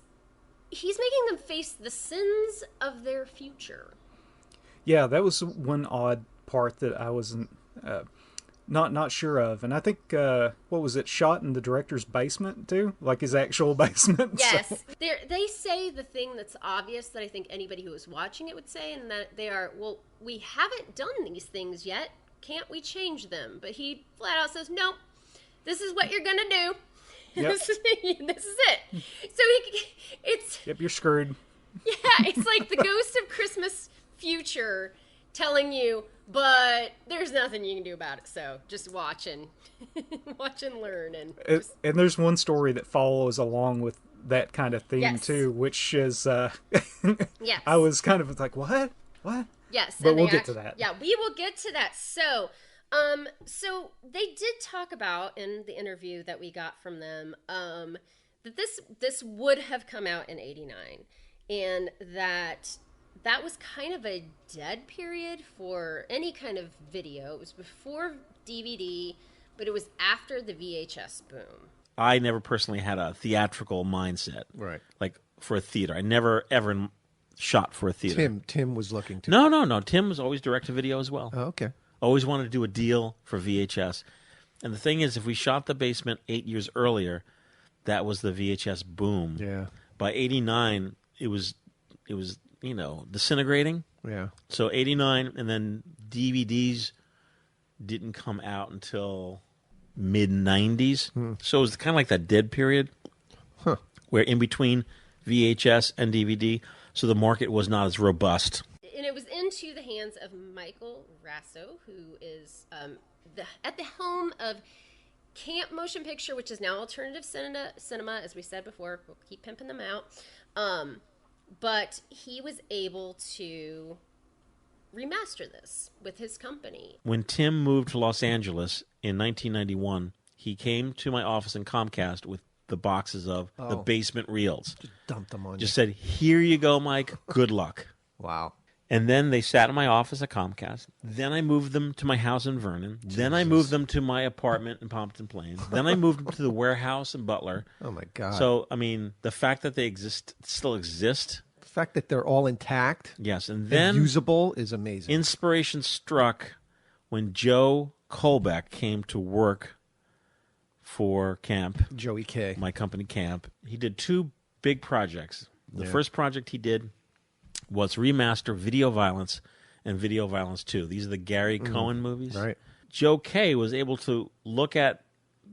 making them face the sins of their future. Yeah, that was one odd part that I wasn't... Not sure of. And I think, what was it, shot in the director's basement, too? Like his actual basement? Yes. So. They say the thing that's obvious that I think anybody who is watching it would say, and that they are, well, we haven't done these things yet. Can't we change them? But he flat out says, nope, this is what you're going to do. Yep. This is it. So it's... Yep, you're screwed. Yeah, it's like the ghost of Christmas future telling you, but there's nothing you can do about it, so just watch and learn. And there's one story that follows along with that kind of theme, too, which is, yes. I was kind of like, what? Yes. But we'll get to that. Yeah, we will get to that. So they did talk about, in the interview that we got from them, that this would have come out in 1989, and that was kind of a dead period for any kind of video. It was before DVD, but it was after the VHS boom. I never personally had a theatrical mindset. Right. Like, for a theater. I never, ever shot for a theater. Tim was looking to... No. Tim was always direct-to-video as well. Oh, okay. Always wanted to do a deal for VHS. And the thing is, if we shot The Basement 8 years earlier, that was the VHS boom. Yeah. By 1989, it was disintegrating. Yeah. So 1989, and then DVDs didn't come out until mid-90s. So it was kind of like that dead period. where in between VHS and DVD, so the market was not as robust. And it was into the hands of Michael Raso, who is at the helm of Camp Motion Picture, which is now Alternative Cinema, as we said before. We'll keep pimping them out. But he was able to remaster this with his company. When Tim moved to Los Angeles in 1991, he came to my office in Comcast with the boxes of the basement reels. Just dumped them on Just said, here you go, Mike. Good luck. Wow. And then they sat in my office at Comcast. Then I moved them to my house in Vernon. Jesus. Then I moved them to my apartment in Pompton Plains. Then I moved them to the warehouse in Butler. Oh, my God. So, I mean, the fact that they still exist. The fact that they're all intact. Yes. And then usable is amazing. Inspiration struck when Joe Colbeck came to work for Camp. Joey K. My company, Camp. He did 2 big projects. The first project he did was remaster Video Violence and Video Violence 2. These are the Gary Cohen movies. Right. Joe K was able to look at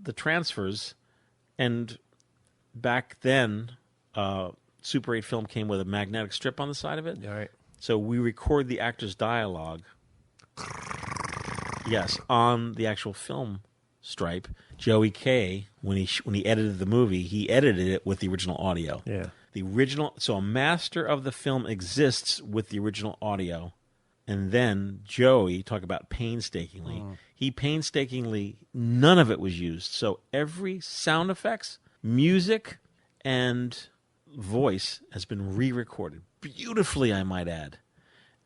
the transfers, and back then, Super 8 film came with a magnetic strip on the side of it. Right. So we record the actor's dialogue, yes, on the actual film stripe. Joey K, when he edited the movie, he edited it with the original audio. Yeah. The original, so a master of the film exists with the original audio, and then Joey, talk about painstakingly. He painstakingly, none of it was used. So every sound effects, music, and voice has been re-recorded beautifully, I might add.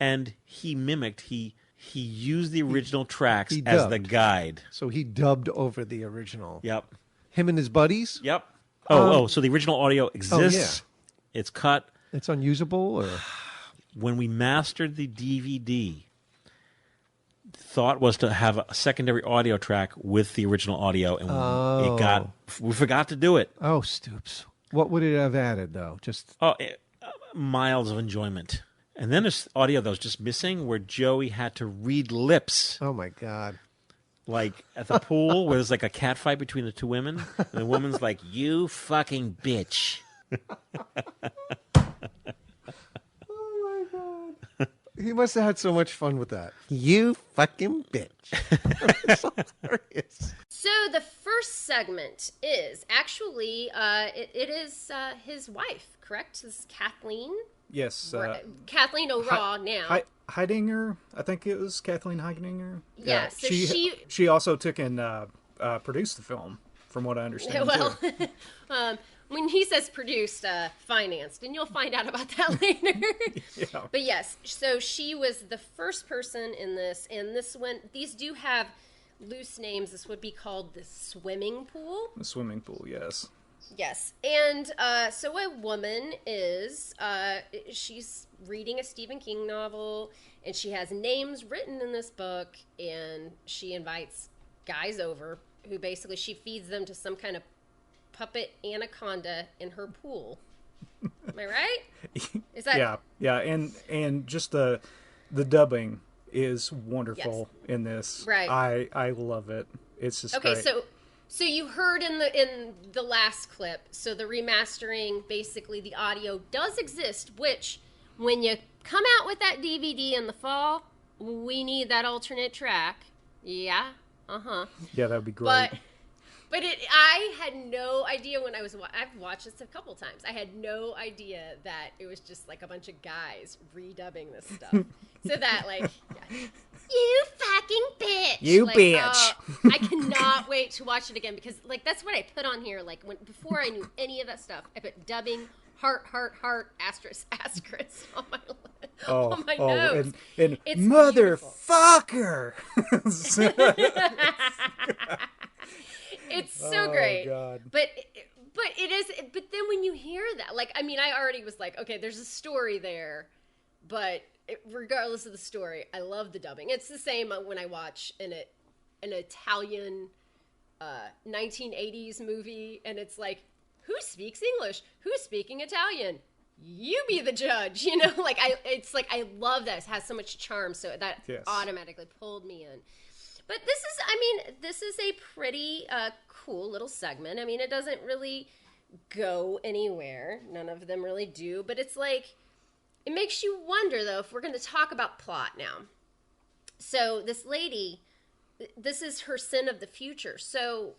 And he mimicked. He used the original tracks as the guide. So he dubbed over the original. Yep. Him and his buddies. Yep. So the original audio exists. Yeah. It's cut. It's unusable, or when we mastered the DVD, thought was to have a secondary audio track with the original audio, and we forgot to do it. Oh, Stoops. What would it have added, though? Just miles of enjoyment. And then there's audio that was just missing, where Joey had to read lips. Oh my God! Like at the pool, where there's like a cat fight between the 2 women, and the woman's like, "You fucking bitch." Oh my God! He must have had so much fun with that. You fucking bitch. It's hilarious. So the first segment is actually it is his wife, correct? This is Kathleen. Yes. Kathleen O'Raw now. Heidinger, I think it was Kathleen Heidinger. Yeah, so she also took and produced the film, from what I understand. Well, when he says produced, financed, and you'll find out about that later. Yeah. But yes, so she was the first person in this, and these do have loose names. This would be called the swimming pool. The swimming pool, yes. Yes, and so a woman is, she's reading a Stephen King novel, and she has names written in this book, and she invites guys over who basically she feeds them to some kind of puppet anaconda in her pool. Am I right? Is that yeah, and just the dubbing is wonderful in this. Right. I love it. It's just okay. great. So you heard in the last clip. So the remastering, basically the audio does exist. Which, when you come out with that DVD in the fall, we need that alternate track. Yeah. Yeah, that'd be great. But I had no idea when I've watched this a couple times. I had no idea that it was just like a bunch of guys redubbing this stuff. So that you fucking bitch. You bitch. I cannot wait to watch it again because that's what I put on here. Before I knew any of that stuff, I put dubbing, heart, asterisk on my list. On my notes. And it's motherfucker. It's so great. God. But it is. But then when you hear that, I already was like, okay, there's a story there, but regardless of the story, I love the dubbing. It's the same when I watch an Italian 1980s movie, and it's like, who speaks English? Who's speaking Italian? You be the judge, I love that. It has so much charm, so that automatically pulled me in. But this is a pretty cool little segment. I mean, it doesn't really go anywhere. None of them really do. But it's like, it makes you wonder, though, if we're going to talk about plot now. So this lady, this is her sin of the future. So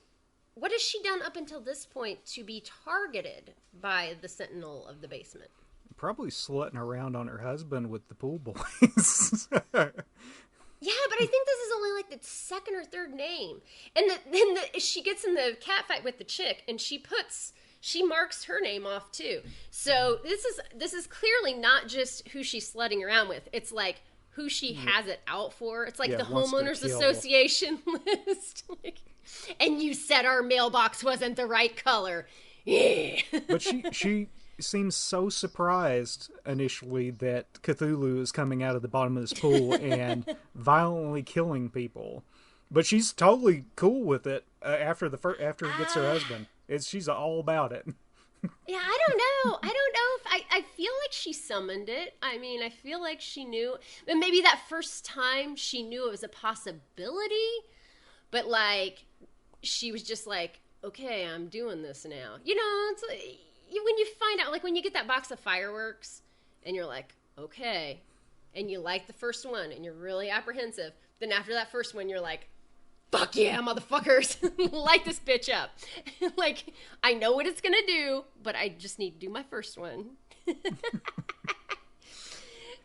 what has she done up until this point to be targeted by the Sentinel of the basement? Probably slutting around on her husband with the pool boys. Yeah, but I think this is only like the second or third name. And then she gets in the cat fight with the chick, and she marks her name off too. So this is clearly not just who she's slutting around with. It's like who she has it out for. It's like the homeowners association list. Like, and you said our mailbox wasn't the right color. Yeah. But she seems so surprised initially that Cthulhu is coming out of the bottom of this pool and violently killing people. But she's totally cool with it after it gets her husband. She's all about it. Yeah, I don't know if I feel like she summoned it. I mean, I feel like she knew. And maybe that first time she knew it was a possibility. But, like, she was just like, okay, I'm doing this now. You know, it's like, when you find out, like, when you get that box of fireworks and you're like, okay, and you like the first one and you're really apprehensive, then after that first one, you're like, fuck yeah, motherfuckers, light this bitch up. Like, I know what it's gonna do, but I just need to do my first one.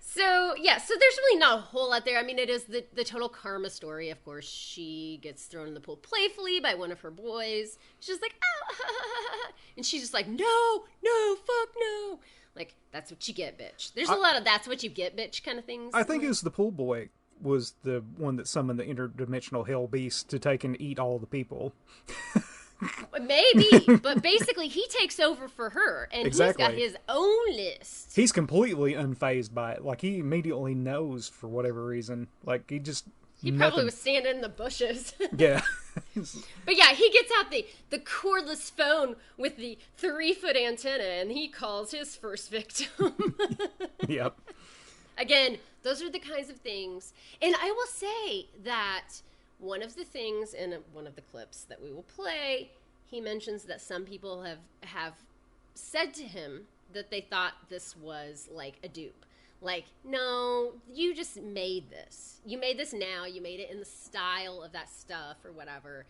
So, yeah, so there's really not a whole lot there. I mean, it is the total karma story. Of course, she gets thrown in the pool playfully by one of her boys. She's like, ah, and she's just like, no, fuck no. Like, that's what you get, bitch. There's a lot of that's what you get, bitch kind of things. I think it was the pool boy was the one that summoned the interdimensional hell beast to take and eat all the people. Maybe, but basically he takes over for her, and exactly. He's got his own list. He's completely unfazed by it. Like, he immediately knows for whatever reason. Like, he probably was standing in the bushes. Yeah. But yeah, he gets out the cordless phone with the 3-foot antenna, and he calls his first victim. Yep. Again, those are the kinds of things. And I will say that one of the things in one of the clips that we will play, he mentions that some people have said to him that they thought this was like a dupe. Like, no, you just made this. You made this now. You made it in the style of that stuff or whatever.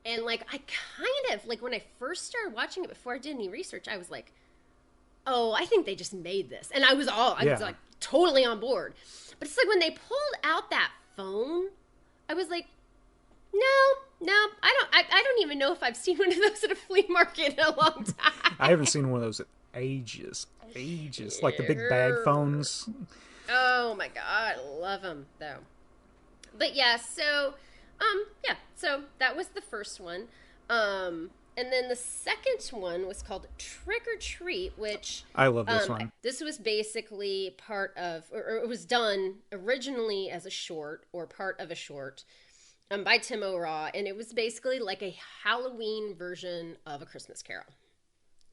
And, like, I kind of, like, when I first started watching it before I did any research, I was like, oh, I think they just made this. And I was like, totally on board. But it's like when they pulled out that phone, I was like, no, I don't even know if I've seen one of those at a flea market in a long time. I haven't seen one of those in ages. Like the big bag phones. Oh my god, I love them though. But yeah, so that was the first one. And then the second one was called Trick or Treat, which I love this one. This was basically part of, or it was done originally as a short or part of a short by Tim O'Raw, and it was basically like a Halloween version of A Christmas Carol,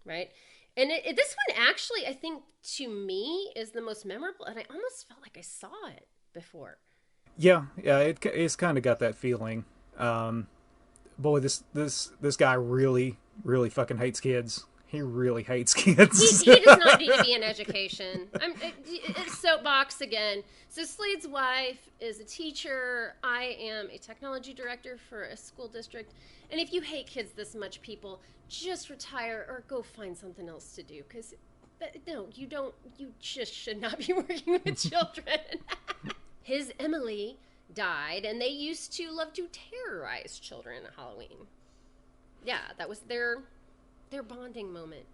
right? And this one actually, I think, to me, is the most memorable, and I almost felt like I saw it before. Yeah, it's kind of got that feeling. Boy, this guy really, really fucking hates kids. He really hates kids. He does not need to be in education. Soapbox again. So Slade's wife is a teacher. I am a technology director for a school district. And if you hate kids this much, people, just retire or go find something else to do. Because, no, you don't. You just should not be working with children. His Emily died, and they used to love to terrorize children at Halloween. Yeah, that was their bonding moment.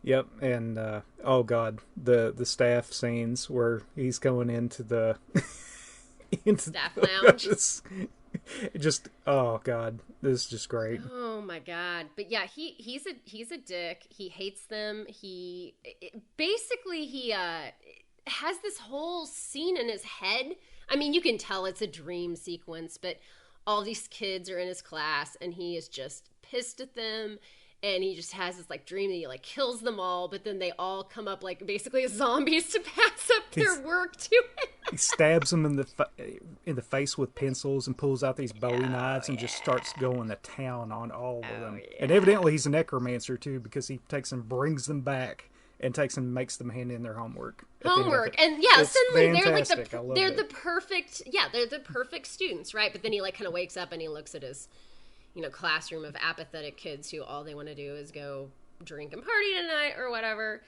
Yep, and oh god, the staff scenes where he's going into the staff lounge. Just oh god, this is just great. Oh my god. But yeah, he's a dick. He hates them. He has this whole scene in his head. I mean, you can tell it's a dream sequence, but all these kids are in his class and he is just pissed at them. And he just has this, like, dream that he, like, kills them all, but then they all come up, like, basically as zombies to pass up their work to him. he stabs him in the face with pencils and pulls out these Bowie knives and just starts going to town on all of them. Yeah. And evidently he's a necromancer too, because he takes and brings them back and makes them hand in their homework. And It's suddenly fantastic. they're the perfect students, right? But then he like kind of wakes up and he looks at his, classroom of apathetic kids who all they want to do is go drink and party tonight or whatever.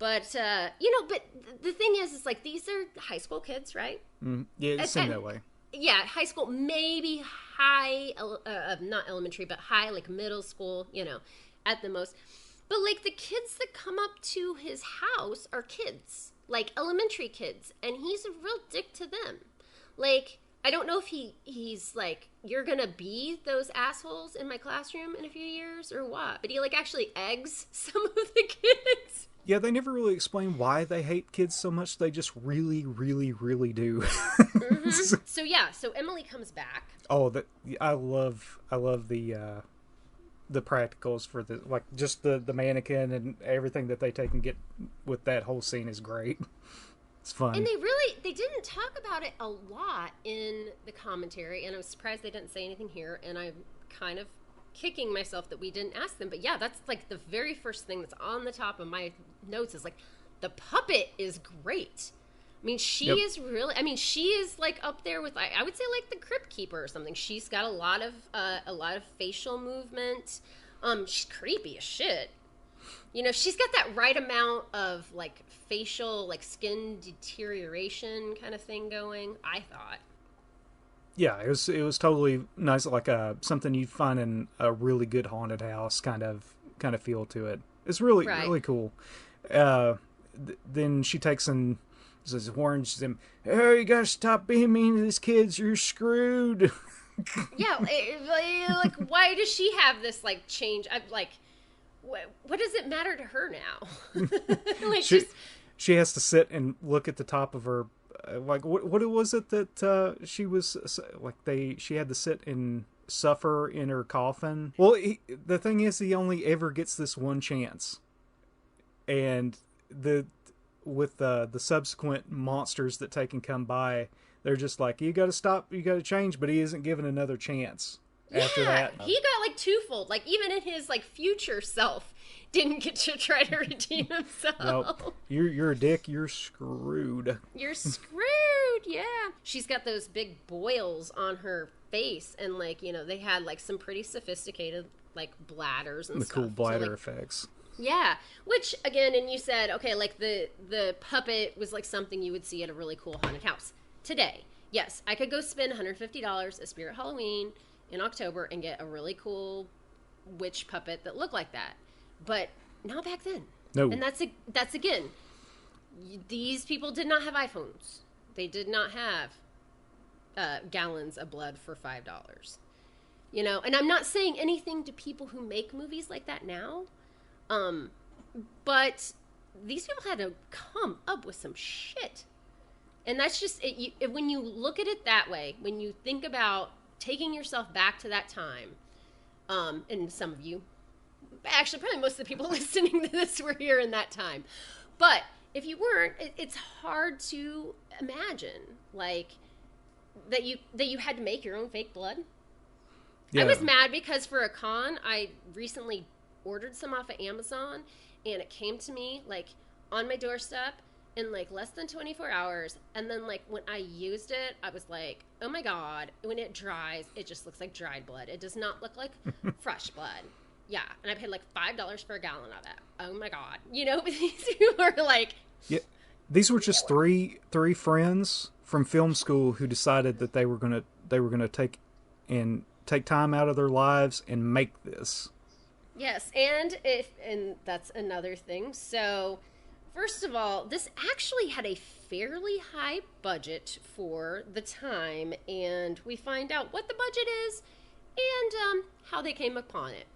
But but the thing is like these are high school kids, right? Yeah, it seemed that way. Yeah, high school, maybe high, not elementary, but high, like middle school, at the most. But, like, the kids that come up to his house are kids, like elementary kids, and he's a real dick to them. Like, I don't know if he's like, you're gonna be those assholes in my classroom in a few years or what, but he, like, actually eggs some of the kids. Yeah, they never really explain why they hate kids so much. They just really, really, really do. So Emily comes back. Oh, I love the practicals for just the mannequin and everything that they take and get with that whole scene is great. It's fun. And they didn't talk about it a lot in the commentary, and I was surprised they didn't say anything here, and I'm kind of kicking myself that we didn't ask them. But yeah, that's like the very first thing that's on the top of my notes is like, the puppet is great. I mean, she is like up there with, I would say, like the Crypt Keeper or something. She's got a lot of facial movement. She's creepy as shit. She's got that right amount of like facial, like skin deterioration kind of thing going, I thought. Yeah, it was totally nice, like something you'd find in a really good haunted house kind of feel to it. It's really really cool. Then she takes and warns them, "Oh, you gotta stop being mean to these kids. You're screwed." Yeah, like why does she have this like change? I'm like, what does it matter to her now? Like she has to sit and look at the top of her. Like what was it that she was like? She had to sit and suffer in her coffin. Well, the thing is, he only ever gets this one chance, and with the subsequent monsters that take and come by, they're just like, you got to stop, you got to change, but he isn't given another chance after that. He got like twofold. Like even in his like future self, didn't get to try to redeem himself. Nope. You're a dick. You're screwed. You're screwed. Yeah. She's got those big boils on her face, and like they had like some pretty sophisticated like bladders and stuff. The cool bladder effects. Yeah, which again, and you said, okay, like the puppet was like something you would see at a really cool haunted house. Today, yes, I could go spend $150 at Spirit Halloween in October and get a really cool witch puppet that looked like that, but not back then. No, and that's again, these people did not have iPhones. They did not have gallons of blood for $5. And I'm not saying anything to people who make movies like that now. But these people had to come up with some shit. And that's just it. When you look at it that way, when you think about taking yourself back to that time, and some of you, actually probably most of the people listening to this were here in that time. But if you weren't, it's hard to imagine like that you had to make your own fake blood. Yeah. I was mad because for a con, I recently ordered some off of Amazon, and it came to me like on my doorstep in like less than 24 hours. And then like when I used it, I was like, oh my god, when it dries, it just looks like dried blood. It does not look like fresh blood. Yeah, and I paid like $5 for a gallon of it. Oh my god. These people are like, yeah, these were just three friends from film school who decided that they were gonna take time out of their lives and make this. Yes, and that's another thing. So, first of all, this actually had a fairly high budget for the time, and we find out what the budget is and how they came upon it.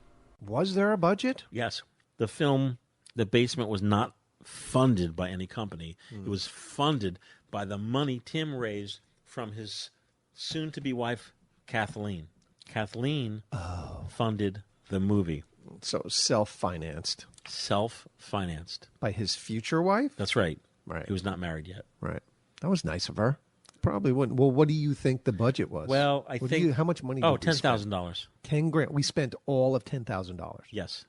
Was there a budget? Yes. The film, The Basement, was not funded by any company. It was funded by the money Tim raised from his soon-to-be wife, Kathleen. Kathleen funded the movie. So self-financed. Self-financed. By his future wife? That's right. Right. He was not married yet. Right. That was nice of her. Probably wouldn't. Well, what do you think the budget was? Well, I think... how much money did we spend? $10,000. 10 grand. We spent all of $10,000. Yes.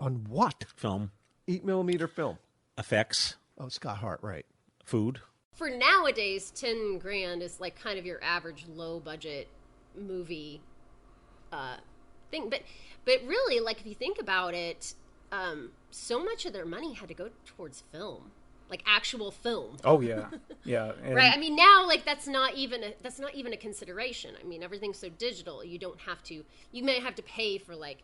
On what? Film. 8mm film. Effects. Oh, Scott Hart, right. Food. For nowadays, 10 grand is like kind of your average low budget movie thing. But really, like if you think about it, so much of their money had to go towards film. Like actual film. Oh yeah, yeah. Right. I mean, now like that's not even a consideration. I mean, everything's so digital. You don't have to. You may have to pay for like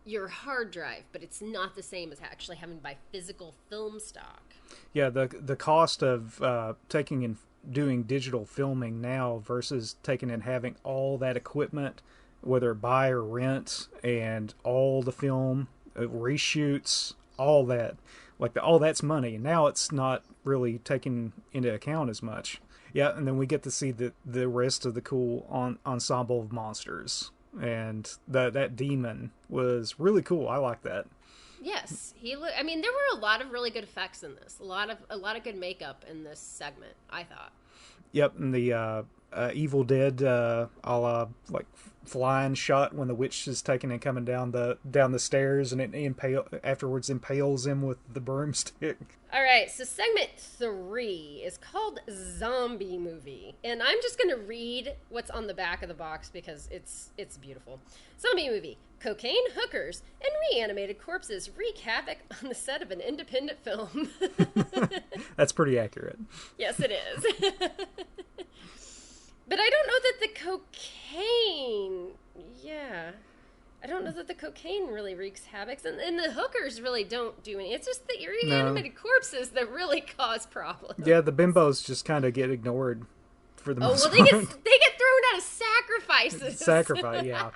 your hard drive, but it's not the same as actually having to buy physical film stock. Yeah, the cost of taking and doing digital filming now versus taking and having all that equipment, whether buy or rent, and all the film reshoots, all that. Like all that's money. Now it's not really taken into account as much. Yeah, and then we get to see the rest of the cool ensemble of monsters, and that demon was really cool. I like that. Yes, I mean, there were a lot of really good effects in this. A lot of good makeup in this segment, I thought. Yep, and the Evil Dead, a la like flying shot when the witch is taken and coming down the stairs, and it afterwards impales him with the broomstick. All right, so segment 3 is called Zombie Movie, and I'm just going to read what's on the back of the box because it's beautiful. Zombie Movie: cocaine, hookers, and reanimated corpses wreak havoc on the set of an independent film. That's pretty accurate. Yes, it is. But I don't know that the cocaine... Yeah. I don't know that the cocaine really wreaks havoc. And the hookers really don't do any. It's just the reanimated corpses that really cause problems. Yeah, the bimbos just kind of get ignored for the most part. They get thrown out as sacrifices. Sacrifice, yeah.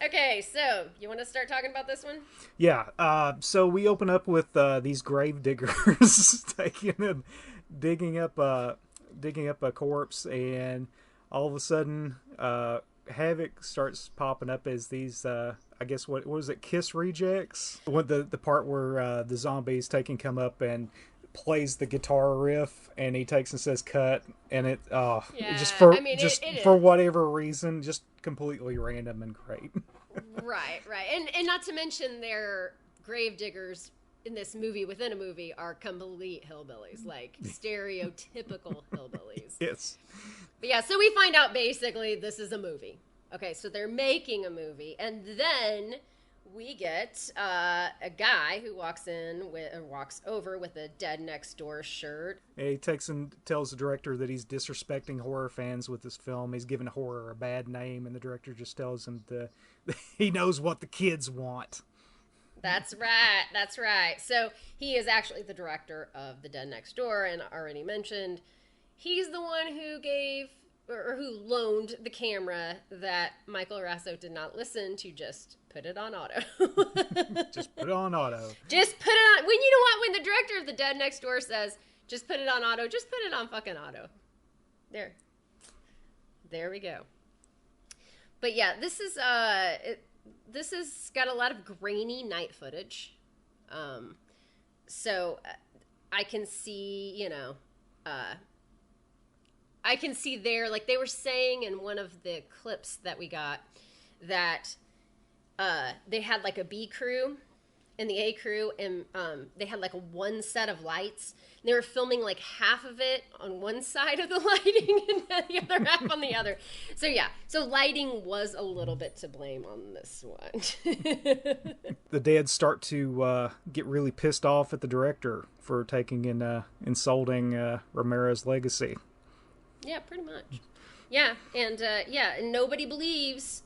Okay, so you want to start talking about this one? Yeah, so we open up with these grave diggers digging up a corpse, and all of a sudden havoc starts popping up as these I guess what was it, Kiss rejects, what the part where the zombies come up and plays the guitar riff, and he takes and says cut, and it for whatever reason just completely random and great. right and not to mention their grave diggers in this movie within a movie are complete hillbillies, like stereotypical hillbillies. Yes. But yeah, so we find out basically this is a movie. Okay, so they're making a movie, and then we get a guy who walks over with a Dead Next Door shirt. And he takes and tells the director that he's disrespecting horror fans with this film. He's giving horror a bad name, and the director just tells him he knows what the kids want. That's right. So he is actually the director of The Dead Next Door, and already mentioned, he's the one who who loaned the camera that Michael Raso did not listen to just put it on auto. Just put it on auto. Just put it on. You know what? When the director of The Dead Next Door says, just put it on auto, just put it on fucking auto. There we go. But yeah, this has got a lot of grainy night footage. So I can see, I can see there, like they were saying in one of the clips that we got, that they had like a B crew and the A crew, and they had like one set of lights. And they were filming like half of it on one side of the lighting and the other half on the other. So yeah, so lighting was a little bit to blame on this one. The Dead start to get really pissed off at the director for taking and insulting Romero's legacy. Yeah, pretty much. Yeah, and nobody believes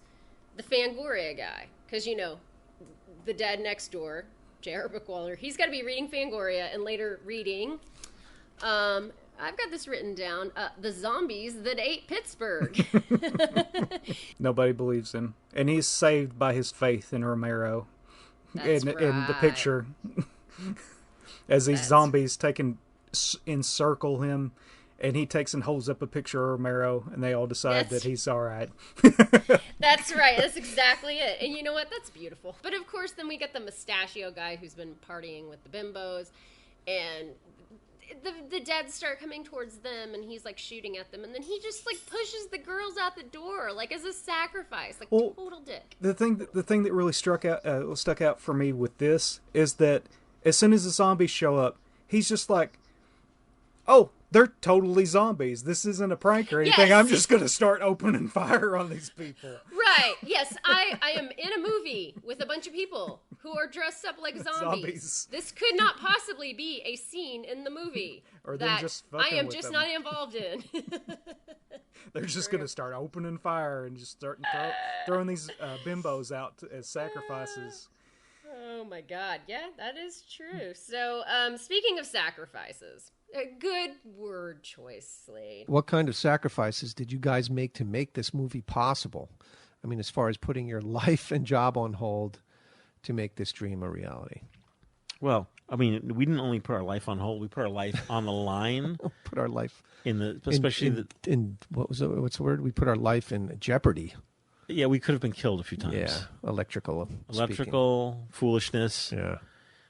the Fangoria guy, because the Dead Next Door, J.R. Bookwaller, he's got to be reading Fangoria and later reading, I've got this written down, The Zombies That Ate Pittsburgh. Nobody believes him, and he's saved by his faith in Romero. That's in right. the picture, as these zombies encircle him. And he takes and holds up a picture of Romero, and they all decide that he's all right. That's right. That's exactly it. And you know what? That's beautiful. But of course, then we get the mustachio guy who's been partying with the bimbos. and the dads start coming towards them, and he's like shooting at them, and then he just like pushes the girls out the door, like as a sacrifice, like total dick. The thing that really stuck out for me with this is that as soon as the zombies show up, he's just like, "Oh, they're totally zombies. This isn't a prank or anything. Yes. I'm just going to start opening fire on these people." Right. Yes, I am in a movie with a bunch of people who are dressed up like zombies. This could not possibly be a scene in the movie Or that just I am with just them. not involved in. They're just going to start opening fire and just start throwing these bimbos out as sacrifices. Oh my god. Yeah, that is true. So, speaking of sacrifices, a good word choice, Slade. What kind of sacrifices did you guys make to make this movie possible? I mean, as far as putting your life and job on hold to make this dream a reality. Well, I mean, we didn't only put our life on hold; we put our life on the line. Put our life especially what's the word? We put our life in jeopardy. Yeah, we could have been killed a few times. Yeah, electrical, foolishness. Yeah,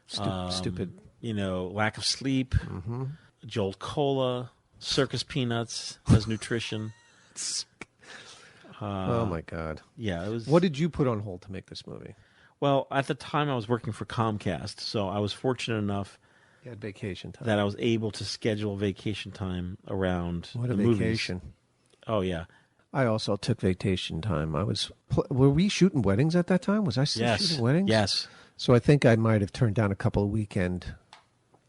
stupid. Lack of sleep. Mm-hmm. Jolt Cola, circus peanuts as nutrition. Oh my God! Yeah, it was. What did you put on hold to make this movie? Well, at the time I was working for Comcast, so I was fortunate enough You had vacation time. that I was able to schedule vacation time around What a the movies. vacation! Oh yeah, I also took vacation time. Were we shooting weddings at that time? Was I still shooting weddings? Yes. So I think I might have turned down a couple of weekend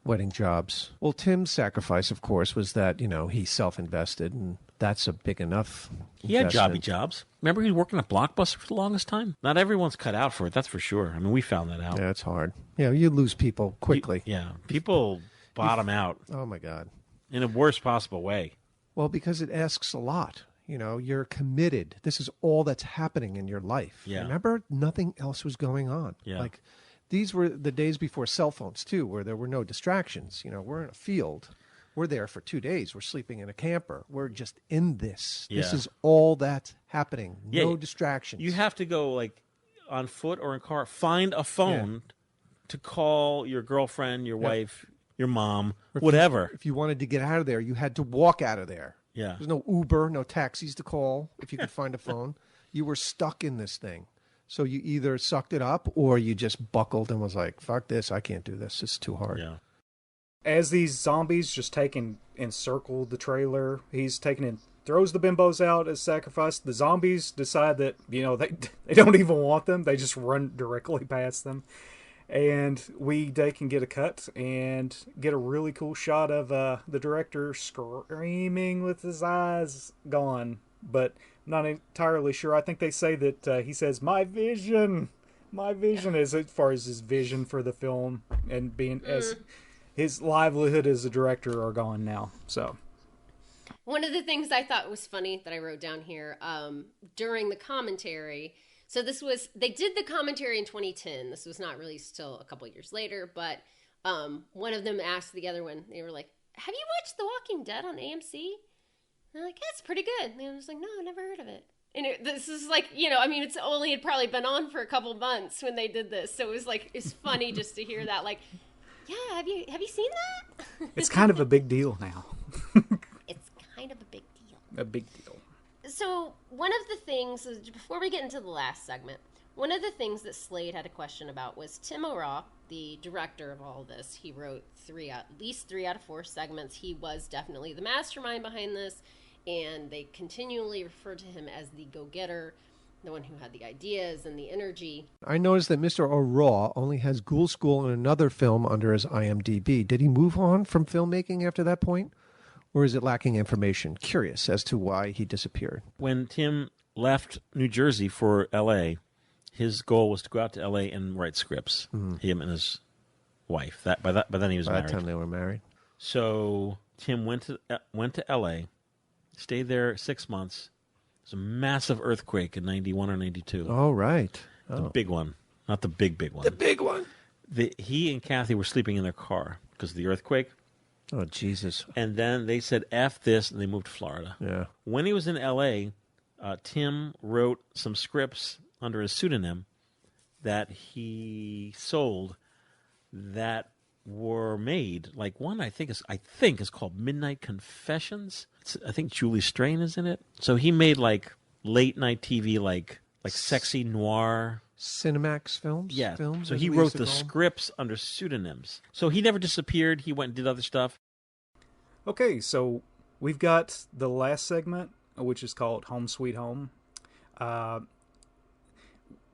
wedding jobs. Well, Tim's sacrifice, of course, was that, he self-invested, and that's a big enough He had investment. jobby jobs. Remember, he was working at Blockbuster for the longest time. Not everyone's cut out for it, that's for sure. I mean, we found that out. Yeah, it's hard. You lose people quickly. People bottom out Oh, my God. in the worst possible way. Well, because it asks a lot. You're committed. This is all that's happening in your life. Yeah. Remember, nothing else was going on. Yeah. Like, these were the days before cell phones, too, where there were no distractions. We're in a field. We're there for 2 days. We're sleeping in a camper. We're just in this. This Yeah. is all that's happening. No Yeah. distractions. You have to go, like, on foot or in car, find a phone to call your girlfriend, your wife, your mom, whatever. If you wanted to get out of there, you had to walk out of there. Yeah. There's no Uber, no taxis to call if you could find a phone. You were stuck in this thing. So you either sucked it up or you just buckled and was like, fuck this, I can't do this. It's too hard. Yeah. As these zombies just encircle the trailer, he's throws the bimbos out as sacrifice. The zombies decide that, they don't even want them. They just run directly past them. And they can get a cut and get a really cool shot of the director screaming with his eyes gone. But I'm not entirely sure. I think they say that he says, "My vision as far as his vision for the film and being as his livelihood as a director are gone now." So One of the things I thought was funny that I wrote down here during the commentary. So they did the commentary in 2010. This was not released till a couple years later, but one of them asked the other one, they were like, "Have you watched The Walking Dead on AMC?" And they're like, "Yeah, it's pretty good." And I was like, "No, I never heard of it." And this is like, it's only had probably been on for a couple months when they did this. So it's funny just to hear that, like, yeah, have you seen that? it's kind of a big deal now. It's kind of a big deal. A big deal. So one of the things, before we get into the last segment, one of the things that Slade had a question about was Tim O'Rourke, the director of all of this. He wrote at least 3 out of 4 segments. He was definitely the mastermind behind this, and they continually refer to him as the go-getter, the one who had the ideas and the energy. I noticed that Mr. O'Rourke only has Ghoul School and another film under his IMDb. Did he move on from filmmaking after that point? Or is it lacking information? Curious as to why he disappeared. When Tim left New Jersey for L.A., his goal was to go out to L.A. and write scripts. Him and his wife. By then he was By married. that time they were married. So Tim went to L.A., stayed there 6 months. There's a massive earthquake in 91 or 92. Oh, right. The big one. Not the big one. The big one. He and Kathy were sleeping in their car because of the earthquake. Oh, Jesus. And then they said, F this, and they moved to Florida. Yeah. When he was in L.A., Tim wrote some scripts under his pseudonym that he sold that were made. Like one, I think is called Midnight Confessions. I think Julie Strain is in it. So he made like late night TV, like sexy noir. Cinemax films? Yeah. Films, so as he we wrote used to the call them? scripts under pseudonyms. So he never disappeared. He went and did other stuff. Okay, so we've got the last segment, which is called Home Sweet Home,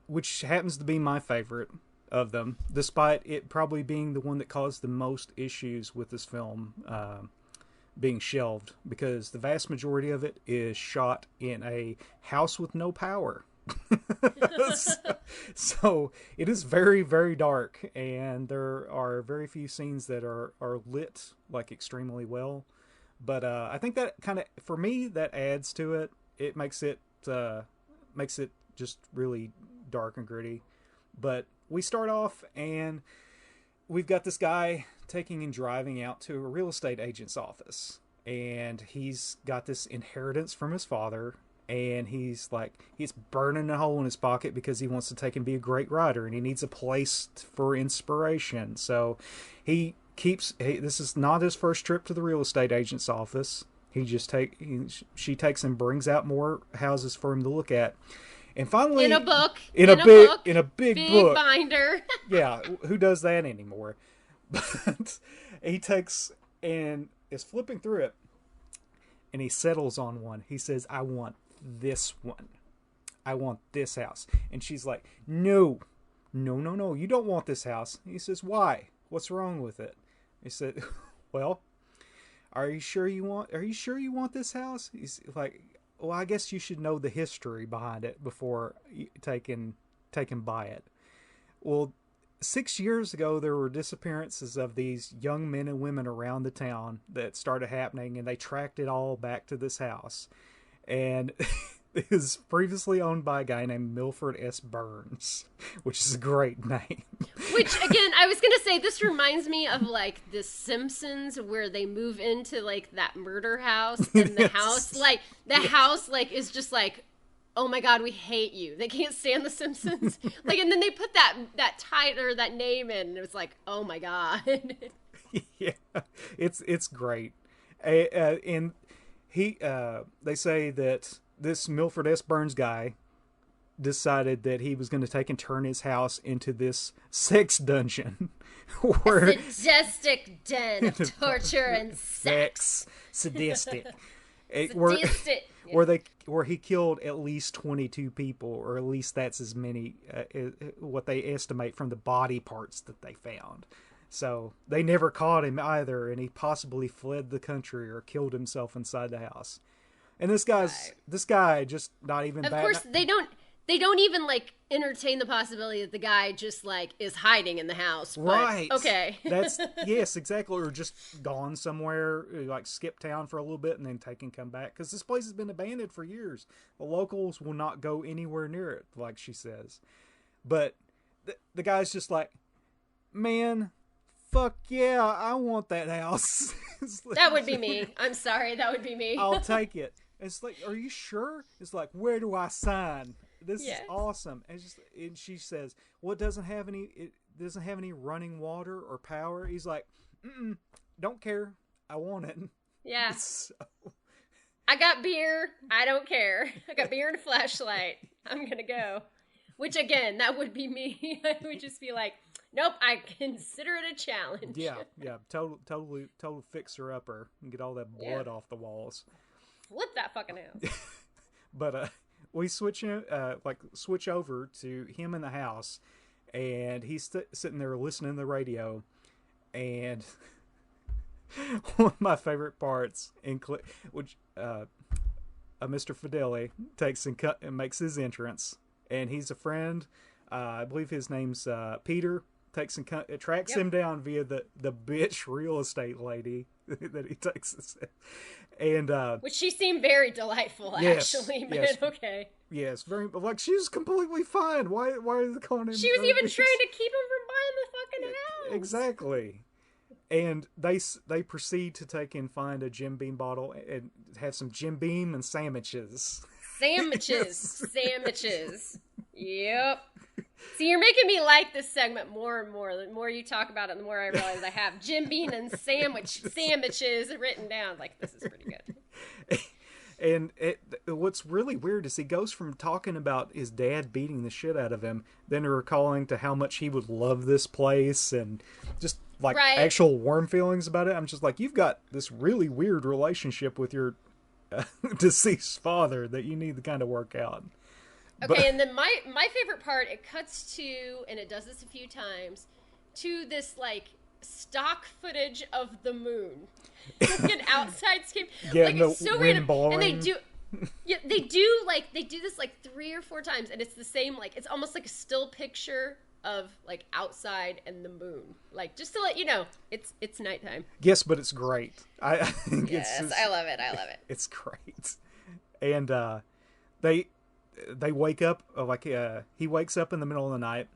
which happens to be my favorite of them, despite it probably being the one that caused the most issues with this film being shelved, because the vast majority of it is shot in a house with no power. So it is very, very dark, and there are very few scenes that are lit like extremely well. But I think that kind of, for me, that adds to it. It makes it just really dark and gritty. But we start off, and we've got this guy taking and driving out to a real estate agent's office, and he's got this inheritance from his father. And he's burning a hole in his pocket because he wants to take and be a great writer, and he needs a place for inspiration. So this is not his first trip to the real estate agent's office. She takes and brings out more houses for him to look at. And finally, in a book, in a big book binder. Yeah, who does that anymore? But he takes and is flipping through it, and he settles on one. He says, "I want this one. I want this house." And she's like, no, you don't want this house. He says, "Why? What's wrong with it?" He said, "Well, are you sure you want this house?" He's like, "Well, I guess you should know the history behind it before you take and buy it." Well, 6 years ago, there were disappearances of these young men and women around the town that started happening, and they tracked it all back to this house. And it was previously owned by a guy named Milford S. Burns, which is a great name. Which, again, I was going to say, this reminds me of, like, The Simpsons, where they move into, like, that murder house, and the house, is just like, oh my God, we hate you. They can't stand The Simpsons. Like, and then they put that title or that name in, and it was like, oh my God. Yeah, it's great. And they say that this Milford S. Burns guy decided that he was going to take and turn his house into this sex dungeon. Where a sadistic den of torture and sex. Sadistic. Sadistic. Where he killed at least 22 people, or at least that's as many, what they estimate from the body parts that they found. So they never caught him either, and he possibly fled the country or killed himself inside the house. And this guy just not even. Of course, they don't even like entertain the possibility that the guy just like is hiding in the house. But, right. Okay. Yes, exactly. Or just gone somewhere, like skip town for a little bit and then take and come back. Because this place has been abandoned for years. The locals will not go anywhere near it, like she says. But the guy's just like, man, fuck yeah, I want that house. That would be me. I'm sorry, that would be me. I'll take it. It's like, are you sure? It's like, where do I sign? This is awesome. And she says, well, it doesn't have any running water or power. He's like, don't care. I want it. Yeah. So... I got beer. I don't care. I got beer and a flashlight. I'm going to go. Which, again, that would be me. I would just be like, nope, I consider it a challenge. Yeah. Total fixer-upper. And get all that blood off the walls. Flip that fucking house. But we switch over to him in the house, and he's sitting there listening to the radio, and one of my favorite parts, which Mr. Fedele takes and makes his entrance, and he's a friend. I believe his name's Peter. Takes and tracks him down via the bitch real estate lady that he takes us in. And which she seemed very delightful, actually. But yes. okay. Yes, very like she was completely fine. Why are they calling him? She was even trying to keep him from buying the fucking house. Exactly. And they proceed to take and find a Jim Beam bottle and have some Jim Beam and sandwiches. Sandwiches. Yep. See, you're making me like this segment more and more. The more you talk about it, the more I realize I have Jim Beam and sandwiches written down. Like, this is pretty good. And what's really weird is he goes from talking about his dad beating the shit out of him, then to recalling to how much he would love this place and just like actual warm feelings about it. I'm just like, you've got this really weird relationship with your deceased father that you need to kind of work out. Okay, and then my favorite part, it cuts to, and it does this a few times, to this like stock footage of the moon. Like an outside scape. Yeah, like it's so weird. Blowing. And they do this like 3 or 4 times, and it's the same, like it's almost like a still picture of like outside and the moon. Like, just to let you know, it's nighttime. Yes, but it's great. I think yes, it's just, I love it. It's great. And they wake up, he wakes up in the middle of the night,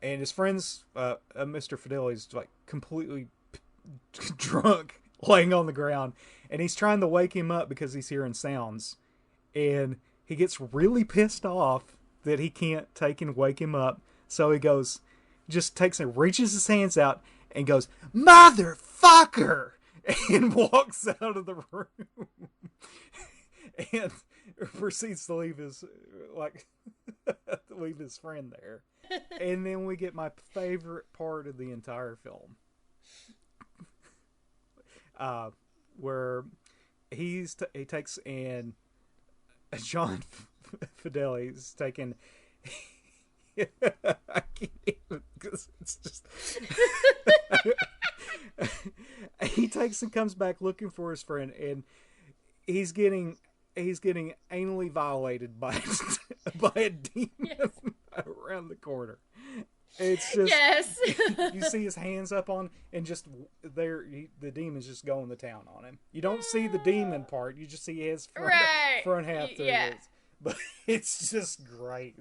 and his friends, Mr. Fedele, is like completely drunk, laying on the ground, and he's trying to wake him up because he's hearing sounds, and he gets really pissed off that he can't take and wake him up, so he goes, just takes and reaches his hands out and goes, "Motherfucker!" and walks out of the room. And proceeds to leave his friend there. And then we get my favorite part of the entire film, where he takes and John Fedele is taking. I can't even, because it's just. He takes and comes back looking for his friend, and he's getting anally violated by a demon. Yes. Around the corner. It's just, yes. You see his hands up on, and just the demon's just going to town on him. You don't see the demon part, you just see his front half through it. But it's just great.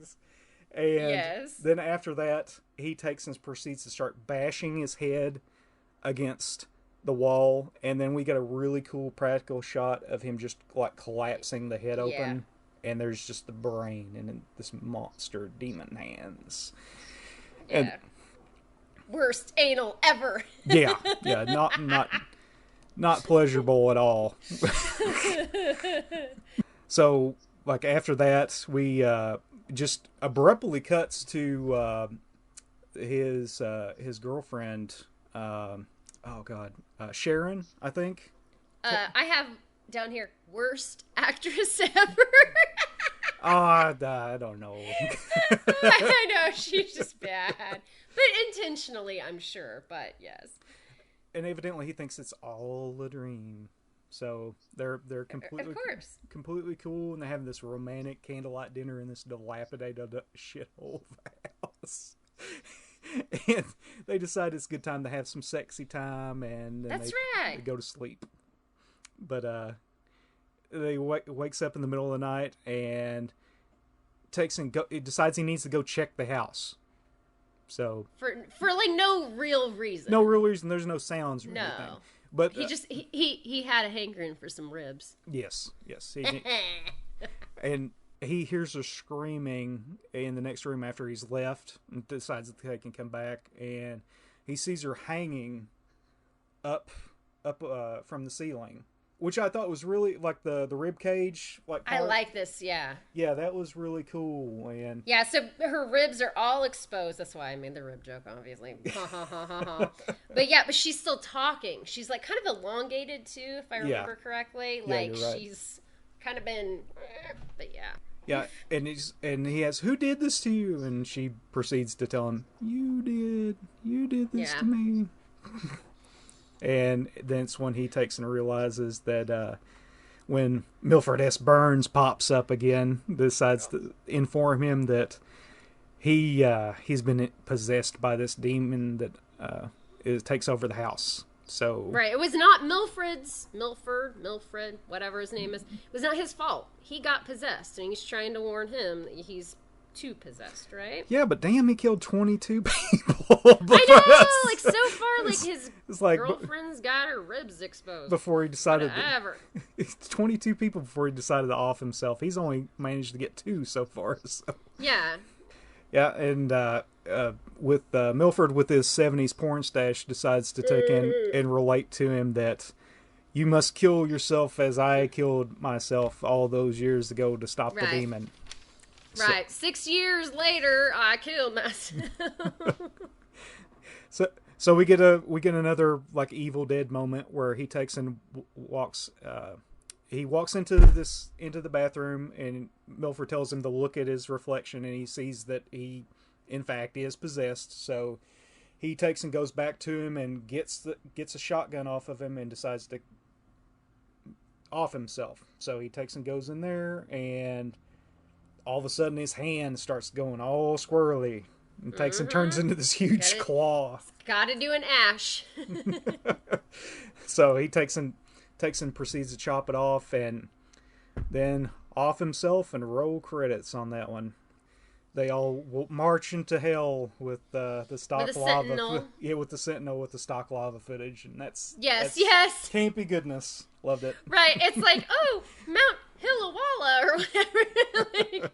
And then after that, he takes and proceeds to start bashing his head against the wall, and then we get a really cool practical shot of him just like collapsing the head open, and there's just the brain and this monster demon hands. Yeah. And worst anal ever. yeah, not pleasurable at all. So, like, after that, we just abruptly cuts to his girlfriend. Sharon, I think. I have down here, worst actress ever. I don't know. I know, she's just bad. But intentionally, I'm sure, but yes. And evidently he thinks it's all a dream. So they're completely cool, and they have this romantic candlelight dinner in this dilapidated shithole house. And they decide it's a good time to have some sexy time, and then they go to sleep. But they wakes up in the middle of the night and decides he needs to go check the house. So for like no real reason. No real reason. There's no sounds or anything. But he had a hankering for some ribs. Yes. And he hears her screaming in the next room after he's left, and decides that they can come back, and he sees her hanging up from the ceiling, which I thought was really like the rib cage. Like, I like this, yeah. Yeah, that was really cool. And yeah, so her ribs are all exposed. That's why I made the rib joke, obviously. But she's still talking. She's like kind of elongated too, if I remember correctly. Like, right. She's kind of been, but yeah. Yeah, and he asks, "Who did this to you?" And she proceeds to tell him, "You did this to me." And then it's when he takes and realizes that when Milford S. Burns pops up again, decides to inform him that he's been possessed by this demon that takes over the house. So right, it was not Milfred, whatever his name is. It was not his fault. He got possessed, and he's trying to warn him that he's too possessed, right? Yeah, but damn, he killed 22 people. I know, like so far, like his girlfriend's got her ribs exposed before he decided. Whatever. 22 people before he decided to off himself. He's only managed to get 2 so far. So. Yeah. Yeah, and with Milford with his 70s porn stash decides to take in and relate to him that you must kill yourself as I killed myself all those years ago to stop the demon. Right. 6 years later, I killed myself. So we get another like Evil Dead moment where he takes and walks into the bathroom, and Milford tells him to look at his reflection, and he sees that he in fact is possessed. So he takes and goes back to him and gets a shotgun off of him and decides to off himself. So he takes and goes in there, and all of a sudden his hand starts going all squirrely and takes and turns into this huge claw. Gotta do an Ash. So he takes and proceeds to chop it off, and then off himself, and roll credits on that one. They all will march into hell with the stock with lava. Sentinel. Yeah, with the Sentinel with the stock lava footage, and that's yes. campy goodness. Loved it. Right, it's like, oh, Mount Hillawalla or whatever.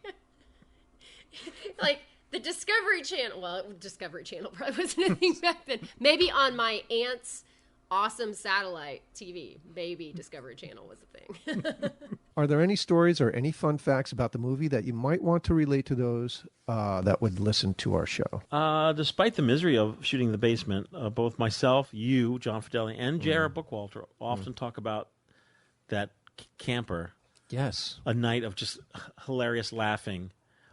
Like the Discovery Channel. Well, Discovery Channel probably wasn't anything back then. Maybe on my aunt's awesome satellite TV, maybe Discovery Channel was a thing. Are there any stories or any fun facts about the movie that you might want to relate to those that would listen to our show? Despite the misery of shooting the basement, both myself, you, John Fedele, and J.R. Bookwalter often talk about that camper. Yes. A night of just hilarious laughing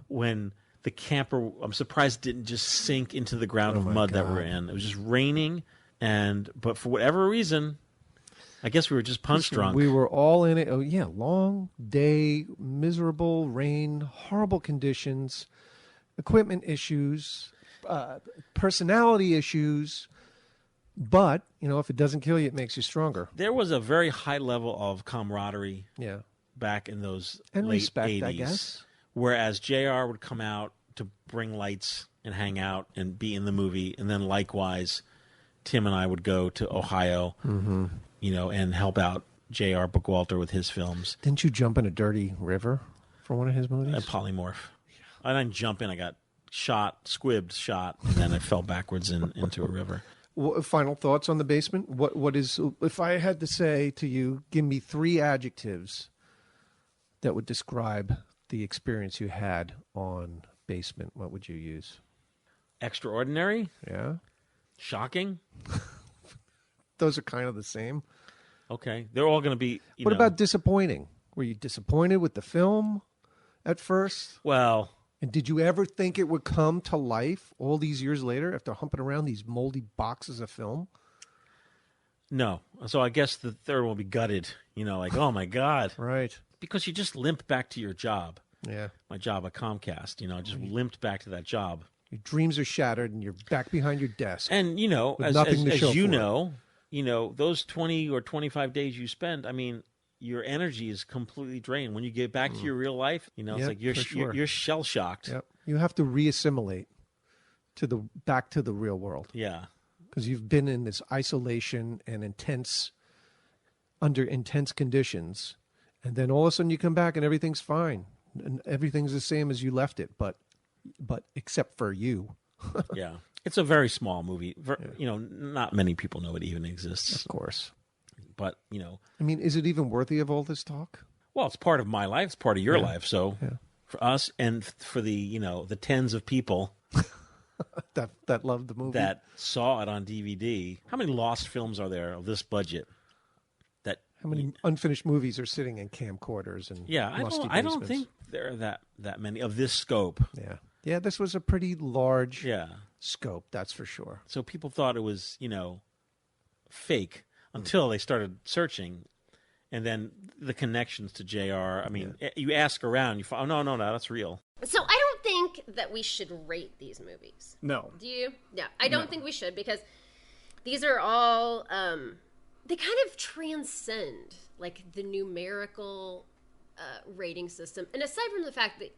when the camper, I'm surprised, didn't just sink into the ground of mud that we're in. It was just raining, but for whatever reason, I guess we were just punch drunk. We were all in it. Oh, yeah. Long day, miserable rain, horrible conditions, equipment issues, personality issues. But, if it doesn't kill you, it makes you stronger. There was a very high level of camaraderie back in those and late respect, 80s. I guess. Whereas JR would come out to bring lights and hang out and be in the movie. And then likewise, Tim and I would go to Ohio, and help out J.R. Bookwalter with his films. Didn't you jump in a dirty river for one of his movies? A polymorph. I didn't jump in. I got squibbed, and then I fell backwards into a river. Well, final thoughts on The Basement? What is, if I had to say to you, give me 3 adjectives that would describe the experience you had on Basement, what would you use? Extraordinary. Yeah. Shocking. Those are kind of the same. Okay. They're all going to be, What about disappointing? Were you disappointed with the film at first? Well. And did you ever think it would come to life all these years later after humping around these moldy boxes of film? No. So I guess the third one will be gutted. Like, oh my God. Right. Because you just limped back to your job. Yeah. My job at Comcast, just limped back to that job. Your dreams are shattered and you're back behind your desk. And, as you know, those 20 or 25 days you spend, your energy is completely drained. When you get back to your real life, it's like you're shell shocked. Yep. You have to reassimilate back to the real world. Yeah. Because you've been in this isolation and under intense conditions. And then all of a sudden you come back and everything's fine. And everything's the same as you left it, but except for you. Yeah. It's a very small movie. Not many people know it even exists. Of course. But, is it even worthy of all this talk? Well, it's part of my life. It's part of your life. So for us and for the, the tens of people that loved the movie, that saw it on DVD, how many lost films are there of this budget? How many unfinished movies are sitting in camcorders and musty I don't think there are that many of this scope. Yeah. Yeah, this was a pretty large scope, that's for sure. So people thought it was, fake until they started searching. And then the connections to JR, you ask around, you find, oh, no, that's real. So I don't think that we should rate these movies. No. Do you? No, I don't think we should, because these are all... they kind of transcend like the numerical rating system. And aside from the fact that,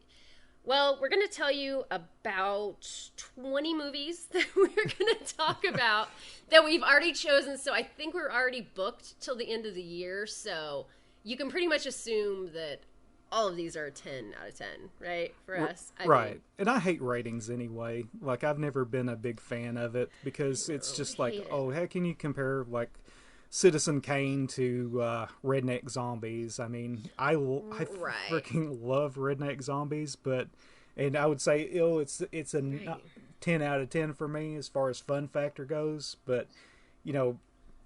we're going to tell you about 20 movies that we're going to talk about that we've already chosen. So I think we're already booked till the end of the year. So you can pretty much assume that all of these are a 10 out of 10, right? For us. Right. mean, And I hate ratings anyway. Like, I've never been a big fan of it because it's just like, oh, how can you compare, like, Citizen Kane to Redneck Zombies? I mean, I freaking love Redneck Zombies, and I would say, it's a 10 out of 10 for me as far as fun factor goes, but, you know,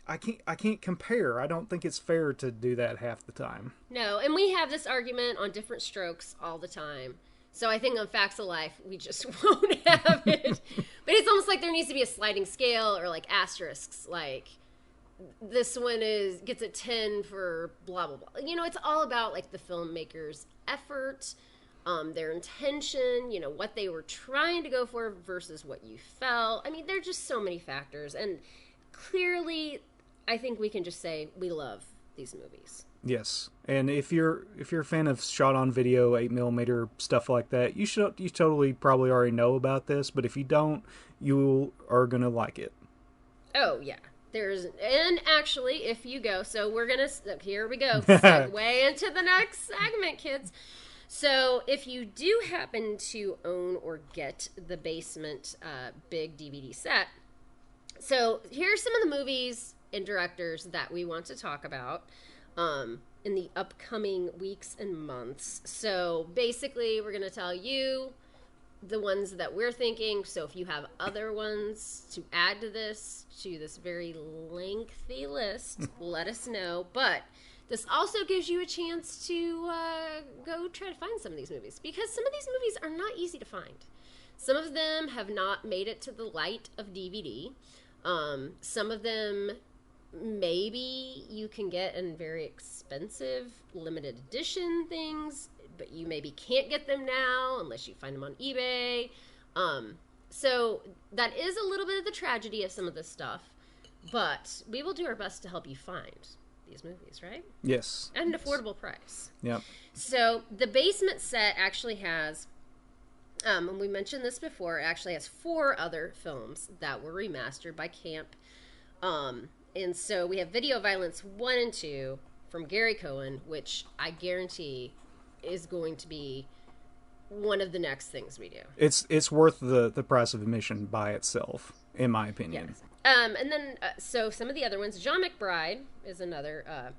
I can't compare. I don't think it's fair to do that half the time. No, and we have this argument on Different Strokes all the time. So I think on Facts of Life, we just won't have it. But it's almost like there needs to be a sliding scale or like asterisks. Like, this one gets a 10 for blah, blah, blah. You know, it's all about like the filmmaker's effort, their intention, you know, what they were trying to go for versus what you felt. I mean, there are just so many factors. And clearly, I think we can just say we love these movies. Yes, and if you're a fan of shot on video, 8mm stuff like that, you totally probably already know about this. But if you don't, you are gonna like it. Oh yeah, and actually, if you go, so here we go, segue into the next segment, kids. So if you do happen to own or get the Basement big DVD set, so here's some of the movies and directors that we want to talk about in the upcoming weeks and months. So basically, we're going to tell you the ones that we're thinking. So if you have other ones to add to this very lengthy list, let us know. But this also gives you a chance to go try to find some of these movies, because some of these movies are not easy to find. Some of them have not made it to the light of DVD. Some of them maybe you can get in very expensive limited edition things, but you maybe can't get them now unless you find them on eBay. So that is a little bit of the tragedy of some of this stuff, but we will do our best to help you find these movies, right? Yes. At an affordable price. Yep. So the Basement set actually has, and we mentioned this before, it actually has 4 other films that were remastered by Camp. And so we have Video Violence 1 and 2 from Gary Cohen, which I guarantee is going to be one of the next things we do. It's worth the price of admission by itself, in my opinion. Yes. And then, so some of the other ones, John McBride is another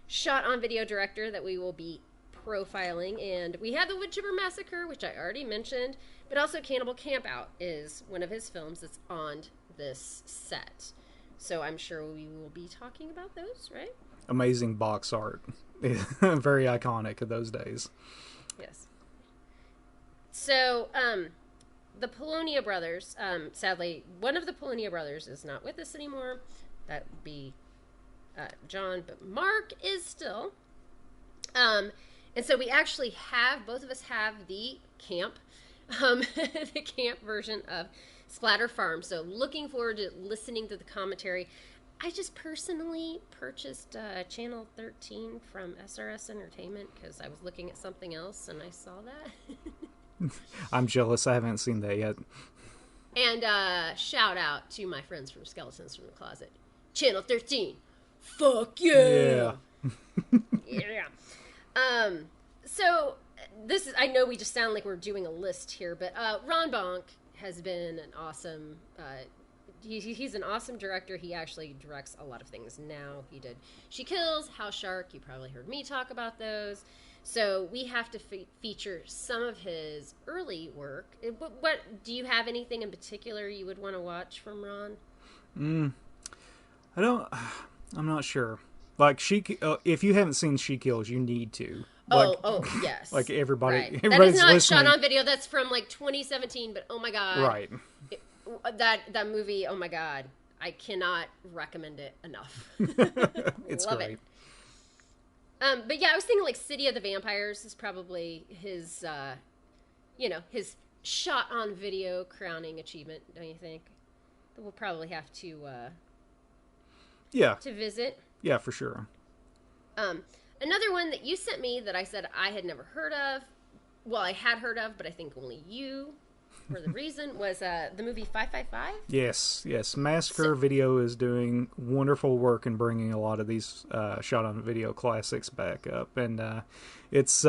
shot on video director that we will be profiling. And we have the Woodchipper Massacre, which I already mentioned, but also Cannibal Campout is one of his films that's on this set. So I'm sure we will be talking about those, right? Amazing box art. Very iconic of those days. Yes. So, the Polonia brothers, sadly, one of the Polonia brothers is not with us anymore. That would be John, but Mark is still. And so we actually have, both of us have the camp version of Splatter Farm. So looking forward to listening to the commentary. I just personally purchased Channel 13 from SRS Entertainment because I was looking at something else and I saw that. I'm jealous. I haven't seen that yet. And shout out to my friends from Skeletons from the Closet. Channel 13. Fuck yeah. Yeah. So this is, I know we just sound like we're doing a list here, but Ron Bonk has been an awesome, he's an awesome director. He actually directs a lot of things now. He did She Kills, House Shark. You probably heard me talk about those. So we have to feature some of his early work. What do you have anything in particular you would want to watch from Ron? I'm not sure. Like if you haven't seen She Kills, you need to. Yes. Like everybody, right. Everybody's that is not listening. shot on video. That's from like 2017. But oh my god, right? That movie. Oh my god, I cannot recommend it enough. It's Love great. it. But yeah, I was thinking like City of the Vampires is probably his, his shot on video crowning achievement. Don't you think? That we'll probably have to. To visit. Yeah, for sure. Another one that you sent me that I said I had never heard of. Well, I had heard of, but I think only you for the reason was the movie 555. Yes. Massacre Video is doing wonderful work in bringing a lot of these shot on video classics back up, and it's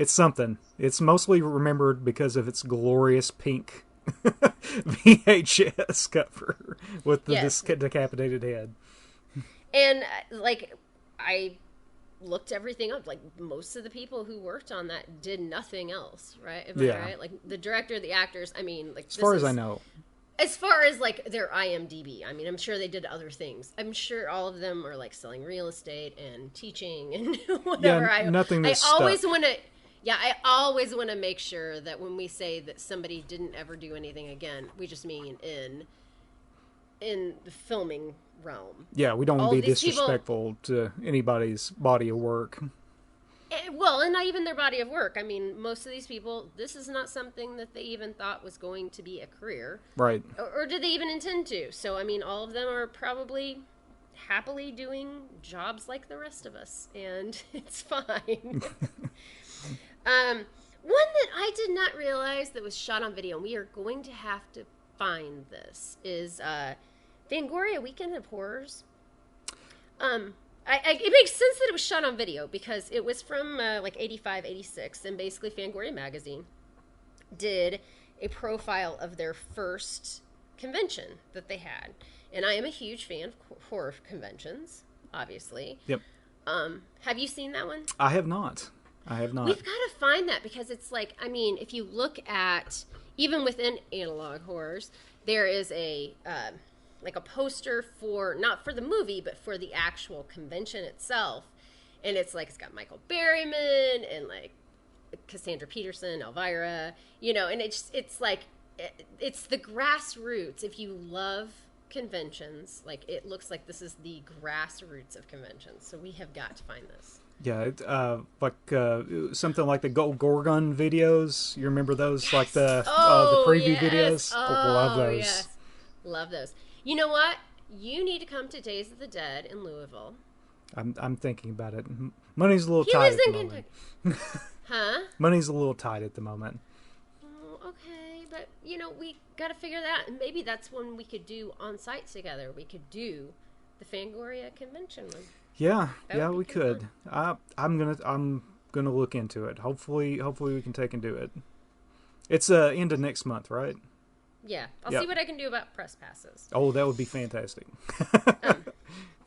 something. It's mostly remembered because of its glorious pink VHS cover with the decapitated head. And like I looked everything up. Like most of the people who worked on that did nothing else, right? Am I right? Like the director, the actors. I mean, like as far as I know. As far as like their IMDb, I mean, I'm sure they did other things. I'm sure all of them are like selling real estate and teaching and whatever. Yeah, nothing. I always want to. Yeah, I always want to make sure that when we say that somebody didn't ever do anything again, we just mean in the filming realm. Yeah, we don't want to be disrespectful to anybody's body of work. Well, and not even their body of work. I mean, most of these people, this is not something that they even thought was going to be a career. Right. Or did they even intend to? So, I mean, all of them are probably happily doing jobs like the rest of us, and it's fine. One that I did not realize that was shot on video, and we are going to have to find this, is Fangoria Weekend of Horrors. It makes sense that it was shot on video because it was from like 85, 86, and basically Fangoria magazine did a profile of their first convention that they had. And I am a huge fan of horror conventions, obviously. Yep. Have you seen that one? I have not. We've got to find that because it's like, I mean, if you look at, even within analog horrors, there is a like a poster for, not for the movie, but for the actual convention itself. And it's like, it's got Michael Berryman and like Cassandra Peterson, Elvira, you know, and it's like, it's the grassroots. If you love conventions, like it looks like this is the grassroots of conventions. So we have got to find this. Yeah, like something like the Gold Gorgon videos. You remember those? Yes. Like the preview videos? Oh, love those. Yes. Love those. You know what? You need to come to Days of the Dead in Louisville. I'm thinking about it. Money's a little tight at the moment. Huh? Money's a little tight at the moment. Oh, okay. But, you know, we got to figure that out. And maybe that's when we could do on-site together. We could do the Fangoria convention one. Yeah, we could. I'm gonna look into it. Hopefully we can take and do it. It's end of next month, right? Yeah, I'll see what I can do about press passes. Oh, that would be fantastic.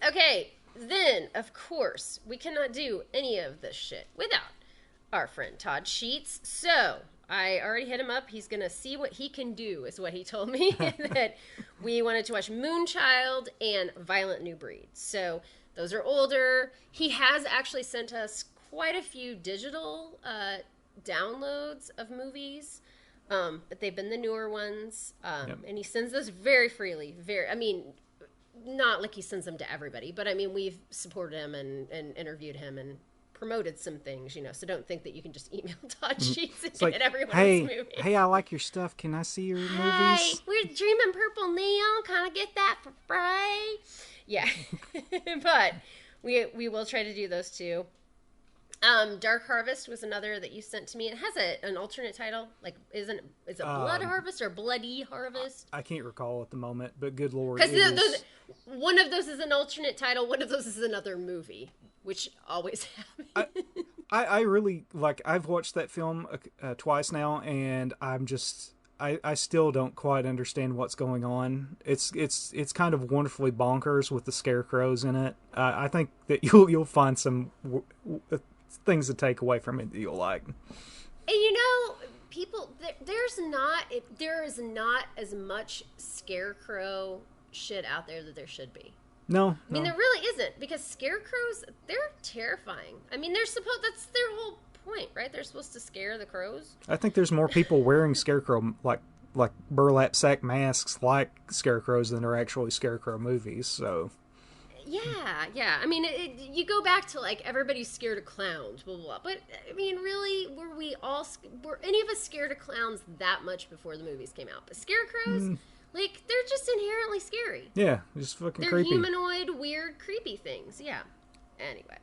Okay, then of course we cannot do any of this shit without our friend Todd Sheets. So I already hit him up. He's gonna see what he can do, is what he told me. That we wanted to watch Moonchild and Violent New Breed. So those are older. He has actually sent us quite a few digital downloads of movies, but they've been the newer ones. And he sends those very freely. I mean, not like he sends them to everybody, but I mean, we've supported him and interviewed him and promoted some things, you know, so don't think that you can just email Todd Sheets and get everyone's movie. Hey, I like your stuff. Can I see your movies? Hey, we're Dreaming Purple Neon. Kind of get that for free. Yeah. But we will try to do those too. Dark Harvest was another that you sent to me. It has an alternate title. Like, is it Blood Harvest or Bloody Harvest? I can't recall at the moment, but good lord. Because one of those is an alternate title, one of those is another movie, which always happens. I really, like, I've watched that film twice now, and I still don't quite understand what's going on. It's kind of wonderfully bonkers with the scarecrows in it. I think that you'll find some things to take away from it that you'll like. And you know, people, there is not as much scarecrow shit out there that there should be. No. I mean, there really isn't, because scarecrows, they're terrifying. I mean, that's their whole point, right? They're supposed to scare the crows. I think there's more people wearing scarecrow like burlap sack masks like scarecrows than are actually scarecrow movies. So yeah. I mean, you go back to like everybody's scared of clowns, blah blah blah. But I mean, really, were any of us scared of clowns that much before the movies came out? But scarecrows, like, they're just inherently scary. Yeah, just fucking they're creepy. They're humanoid, weird, creepy things. Yeah. Anyway.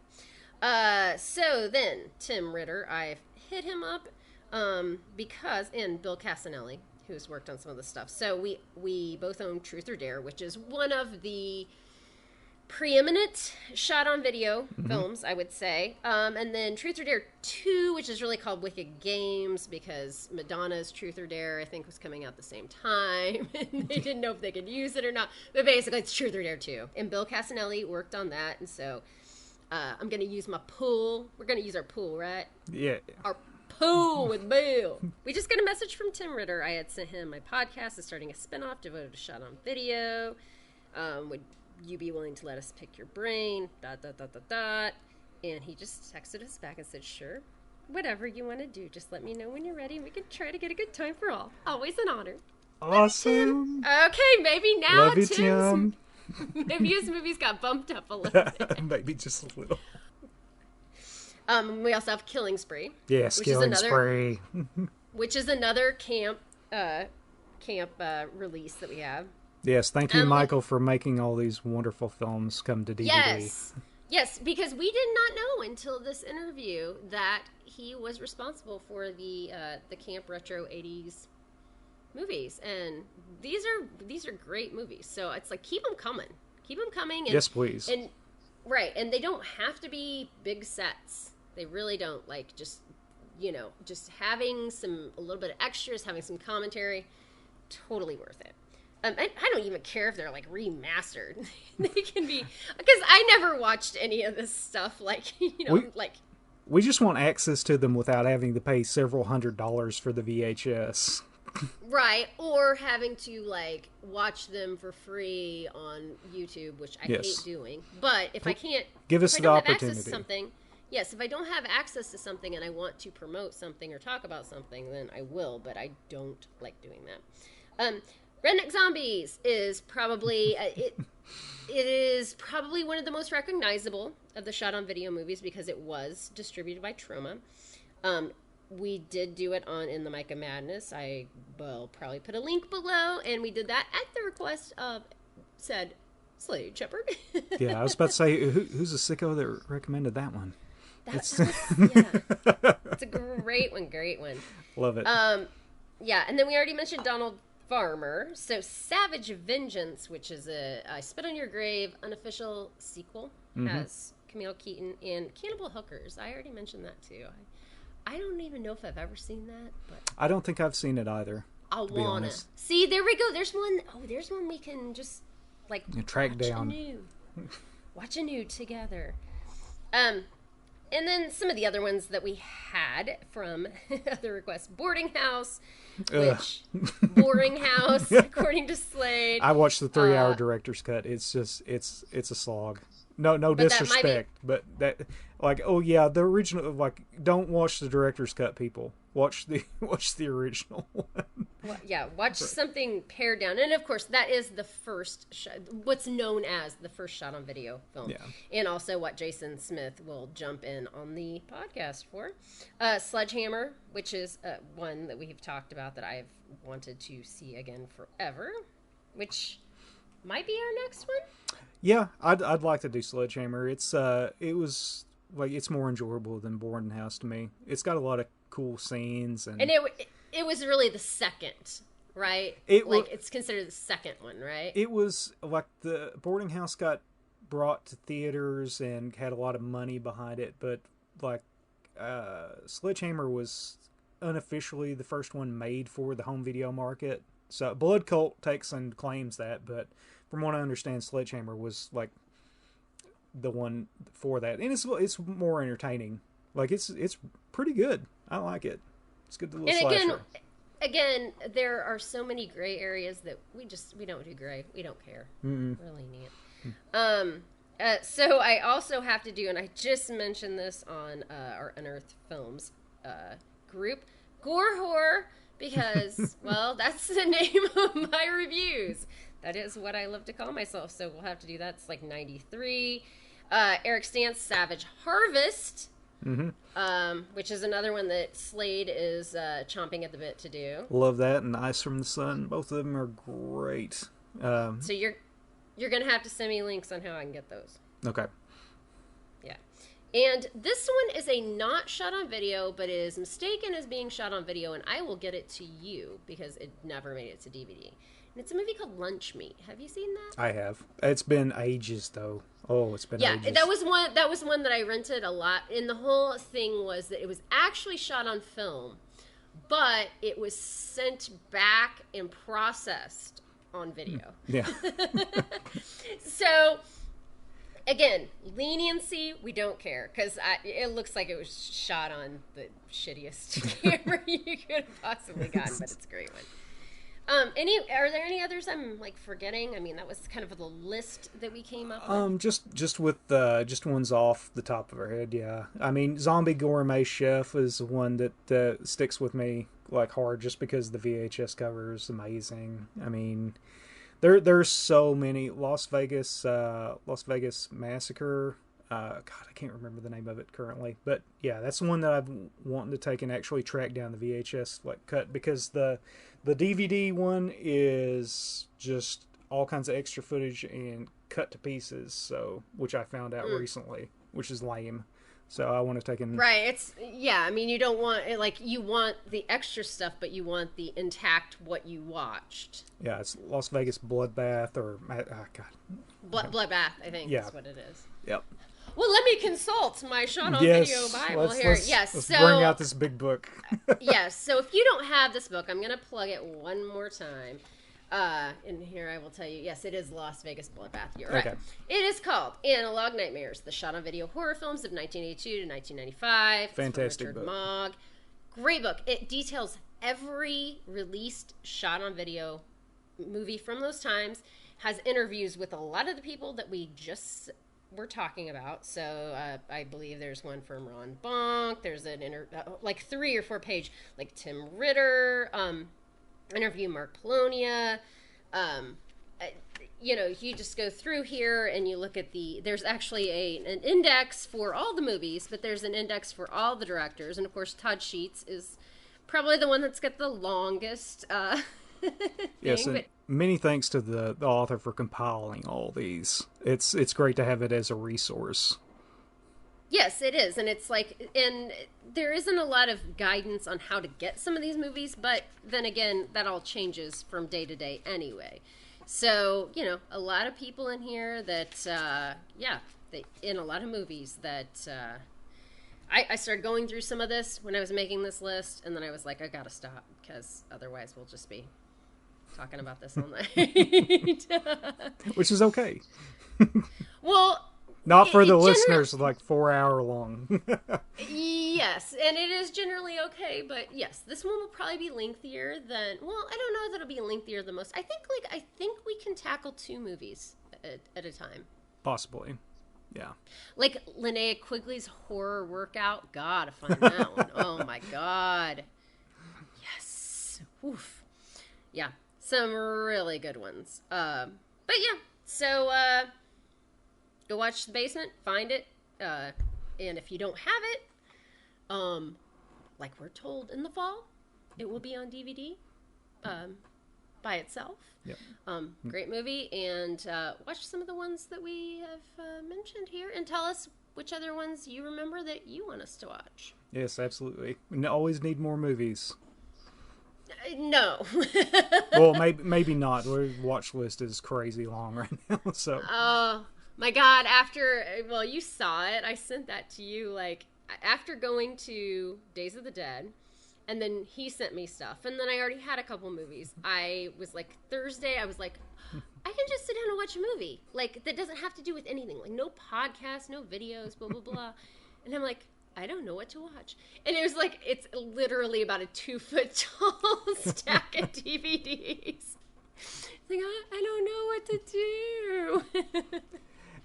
So then, Tim Ritter, I've hit him up, because, and Bill Casanelli, who's worked on some of the stuff. So we both own Truth or Dare, which is one of the preeminent shot on video films, I would say. And then Truth or Dare 2, which is really called Wicked Games, because Madonna's Truth or Dare, I think, was coming out at the same time. And they didn't know if they could use it or not. But basically, it's Truth or Dare 2. And Bill Casanelli worked on that. And so I'm going to use my pool. We're going to use our pool, right? Yeah. Our pool with Bill. We just got a message from Tim Ritter. I had sent him my podcast is starting a spinoff devoted to shot on video. Would you be willing to let us pick your brain? ... And he just texted us back and said, sure, whatever you want to do. Just let me know when you're ready and we can try to get a good time for all. Always an honor. Awesome. Okay, maybe now Love you, Tim. Maybe his movies got bumped up a little bit. Maybe just a little. We also have Killing Spree. Yes, Killing Spree. Which is another camp release that we have. Yes, thank you, Michael, for making all these wonderful films come to DVD. Yes, because we did not know until this interview that he was responsible for the camp retro 80s movies, and these are great movies. So it's like keep them coming. And, yes, please. And they don't have to be big sets. They really don't. Like just having a little bit of extras, having some commentary, totally worth it. I don't even care if they're like remastered. They can be, because I never watched any of this stuff. We just want access to them without having to pay several $100s for the VHS. Right, or having to like watch them for free on YouTube, which I hate doing. But if I can't, give us the opportunity. Access to something, yes, if I don't have access to something and I want to promote something or talk about something, then I will. But I don't like doing that. Redneck Zombies is probably it is probably one of the most recognizable of the shot on video movies because it was distributed by Troma. We did do it on In the Mic of Madness. I will probably put a link below, and we did that at the request of said Sledgehammer. Yeah, I was about to say, who's the sicko that recommended that one? It's a great one. Love it. Yeah, and then we already mentioned Donald Farmer. So Savage Vengeance, which is a I Spit on Your Grave unofficial sequel, has Camille Keaton and Cannibal Hookers. I already mentioned that too. I don't even know if I've ever seen that, but I don't think I've seen it either. I wanna see. There we go. There's one. Oh, there's one we can just like track down. Watch anew together. And then some of the other ones that we had from other requests. Boarding House, which Boring House, according to Slade. I watched the 3-hour director's cut. It's just it's a slog. No disrespect, but that the original, like, don't watch the director's cut, people. Watch the original one. Well, yeah, watch something pared down, and of course that is the first what's known as the first shot on video film, and also what Jason Smith will jump in on the podcast for. Sledgehammer, which is one that we've talked about that I've wanted to see again forever, which might be our next one. Yeah, I'd like to do Sledgehammer. It was like it's more enjoyable than Boarding House to me. It's got a lot of cool scenes, and it was really the second, right? It's considered the second one, right? It was like the Boarding House got brought to theaters and had a lot of money behind it, but like Sledgehammer was unofficially the first one made for the home video market. So Blood Cult takes and claims that, but from what I understand, Sledgehammer was like the one for that, and it's more entertaining. Like it's pretty good. I like it. It's good. Little slasher. Again, there are so many gray areas that we don't do gray. We don't care. Really neat. So I also have to do, and I just mentioned this on our Unearthed Films group, gore horror, because well, that's the name of my reviews. That is what I love to call myself. So we'll have to do that. It's like 93. Eric Stantz, Savage Harvest, which is another one that Slade is chomping at the bit to do. Love that, and Ice from the Sun. Both of them are great. So you're gonna have to send me links on how I can get those. Okay. Yeah, And this one is a not shot on video, but is mistaken as being shot on video, and I will get it to you because it never made it to DVD. And it's a movie called Lunch Meat. Have you seen that? I have. It's been ages, though. Oh, it's been ages. Yeah, that was one that I rented a lot. And the whole thing was that it was actually shot on film, but it was sent back and processed on video. Yeah. So, again, leniency, we don't care, because it looks like it was shot on the shittiest camera you could have possibly gotten, but it's a great one. Are there any others I'm like forgetting? I mean, that was kind of the list that we came up with. Just with just ones off the top of our head, yeah. I mean, Zombie Gourmet Chef is one that sticks with me like hard, just because the VHS cover is amazing. I mean, there's so many. Las Vegas Massacre. God, I can't remember the name of it currently, but yeah, that's the one that I've wanted to take and actually track down the VHS like cut, because the DVD one is just all kinds of extra footage and cut to pieces. So, which I found out recently, which is lame. So I want to take in. Right. I mean, you don't want you want the extra stuff, but you want the intact what you watched. Yeah, it's Las Vegas Bloodbath or Bloodbath, I think is what it is. Yep. Well, let me consult my shot on video Bible here. Let's bring out this big book. Yes. So if you don't have this book, I'm going to plug it one more time. And here I will tell you, yes, it is Las Vegas Bloodbath. You're right. Okay. It is called Analog Nightmares, the shot on video horror films of 1982 to 1995. Fantastic Richard book. Mogg. Great book. It details every released shot on video movie from those times, has interviews with a lot of the people that we just we're talking about. So I believe there's one from Ron Bonk. There's an like 3 or 4 page, like Tim Ritter, interview Mark Polonia. You just go through here and you look at there's actually an index for all the movies, but there's an index for all the directors. And of course, Todd Sheets is probably the one that's got the longest yes, and many thanks to the author for compiling all these. It's great to have it as a resource. Yes, it is, and it's like, and there isn't a lot of guidance on how to get some of these movies, but then again, that all changes from day to day anyway. So, a lot of people in here that, in a lot of movies that, I started going through some of this when I was making this list, and then I was like, I gotta stop, because otherwise we'll just be talking about this all night. Which is okay. Well, not for the listeners, like 4 hour long. Yes, and it is generally okay, but yes, this one will probably be lengthier than, well, I don't know that it'll be lengthier than most. I think we can tackle 2 movies at a time. Possibly. Yeah. Like Linnea Quigley's horror workout. Gotta find that one. Oh my god. Yes. Oof. Yeah. Some really good ones. But yeah. So go watch The Basement. Find it. And if you don't have it, like we're told in the fall, it will be on DVD by itself. Yep. Great movie, and watch some of the ones that we have mentioned here, and tell us which other ones you remember that you want us to watch. Yes, absolutely. We always need more movies. No. Well, maybe not. Our watch list is crazy long right now. So. Oh my God! You saw it. I sent that to you. Like after going to Days of the Dead. And then he sent me stuff. And then I already had a couple movies. I was like, Thursday, I was like, I can just sit down and watch a movie. Like, that doesn't have to do with anything. Like, no podcast, no videos, blah, blah, blah. And I'm like, I don't know what to watch. And it was like, it's literally about a 2-foot tall stack of DVDs. It's like, I don't know what to do.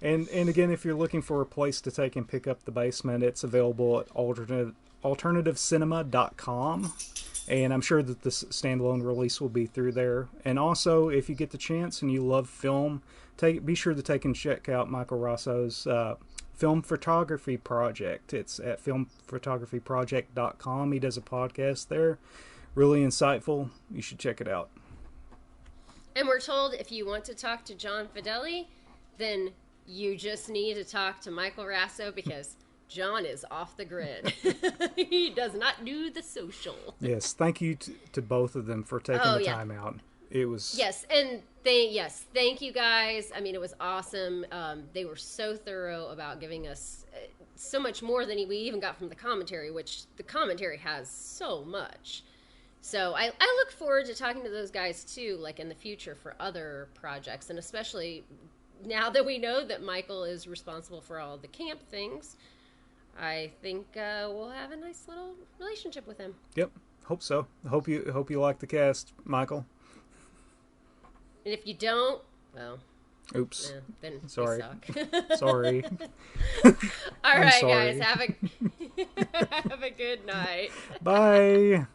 And again, if you're looking for a place to take and pick up The Basement, it's available at alternativecinema.com, and I'm sure that this standalone release will be through there. And also, if you get the chance and you love film, be sure to take and check out Michael Raso's film photography project. It's at filmphotographyproject.com. He does a podcast there, really insightful. You should check it out. And we're told if you want to talk to John Fedele, then you just need to talk to Michael Raso, because John is off the grid. He does not do the social. Yes, thank you to both of them for taking the time out. It was thank you guys. I mean, it was awesome. They were so thorough about giving us so much more than we even got from the commentary, which the commentary has so much. So I look forward to talking to those guys too, like in the future for other projects, and especially now that we know that Michael is responsible for all the camp things. I think we'll have a nice little relationship with him. Yep, hope so. Hope you like the cast, Michael. And if you don't, well, oops. Then sorry. We suck. Sorry. All right, guys, have a good night. Bye.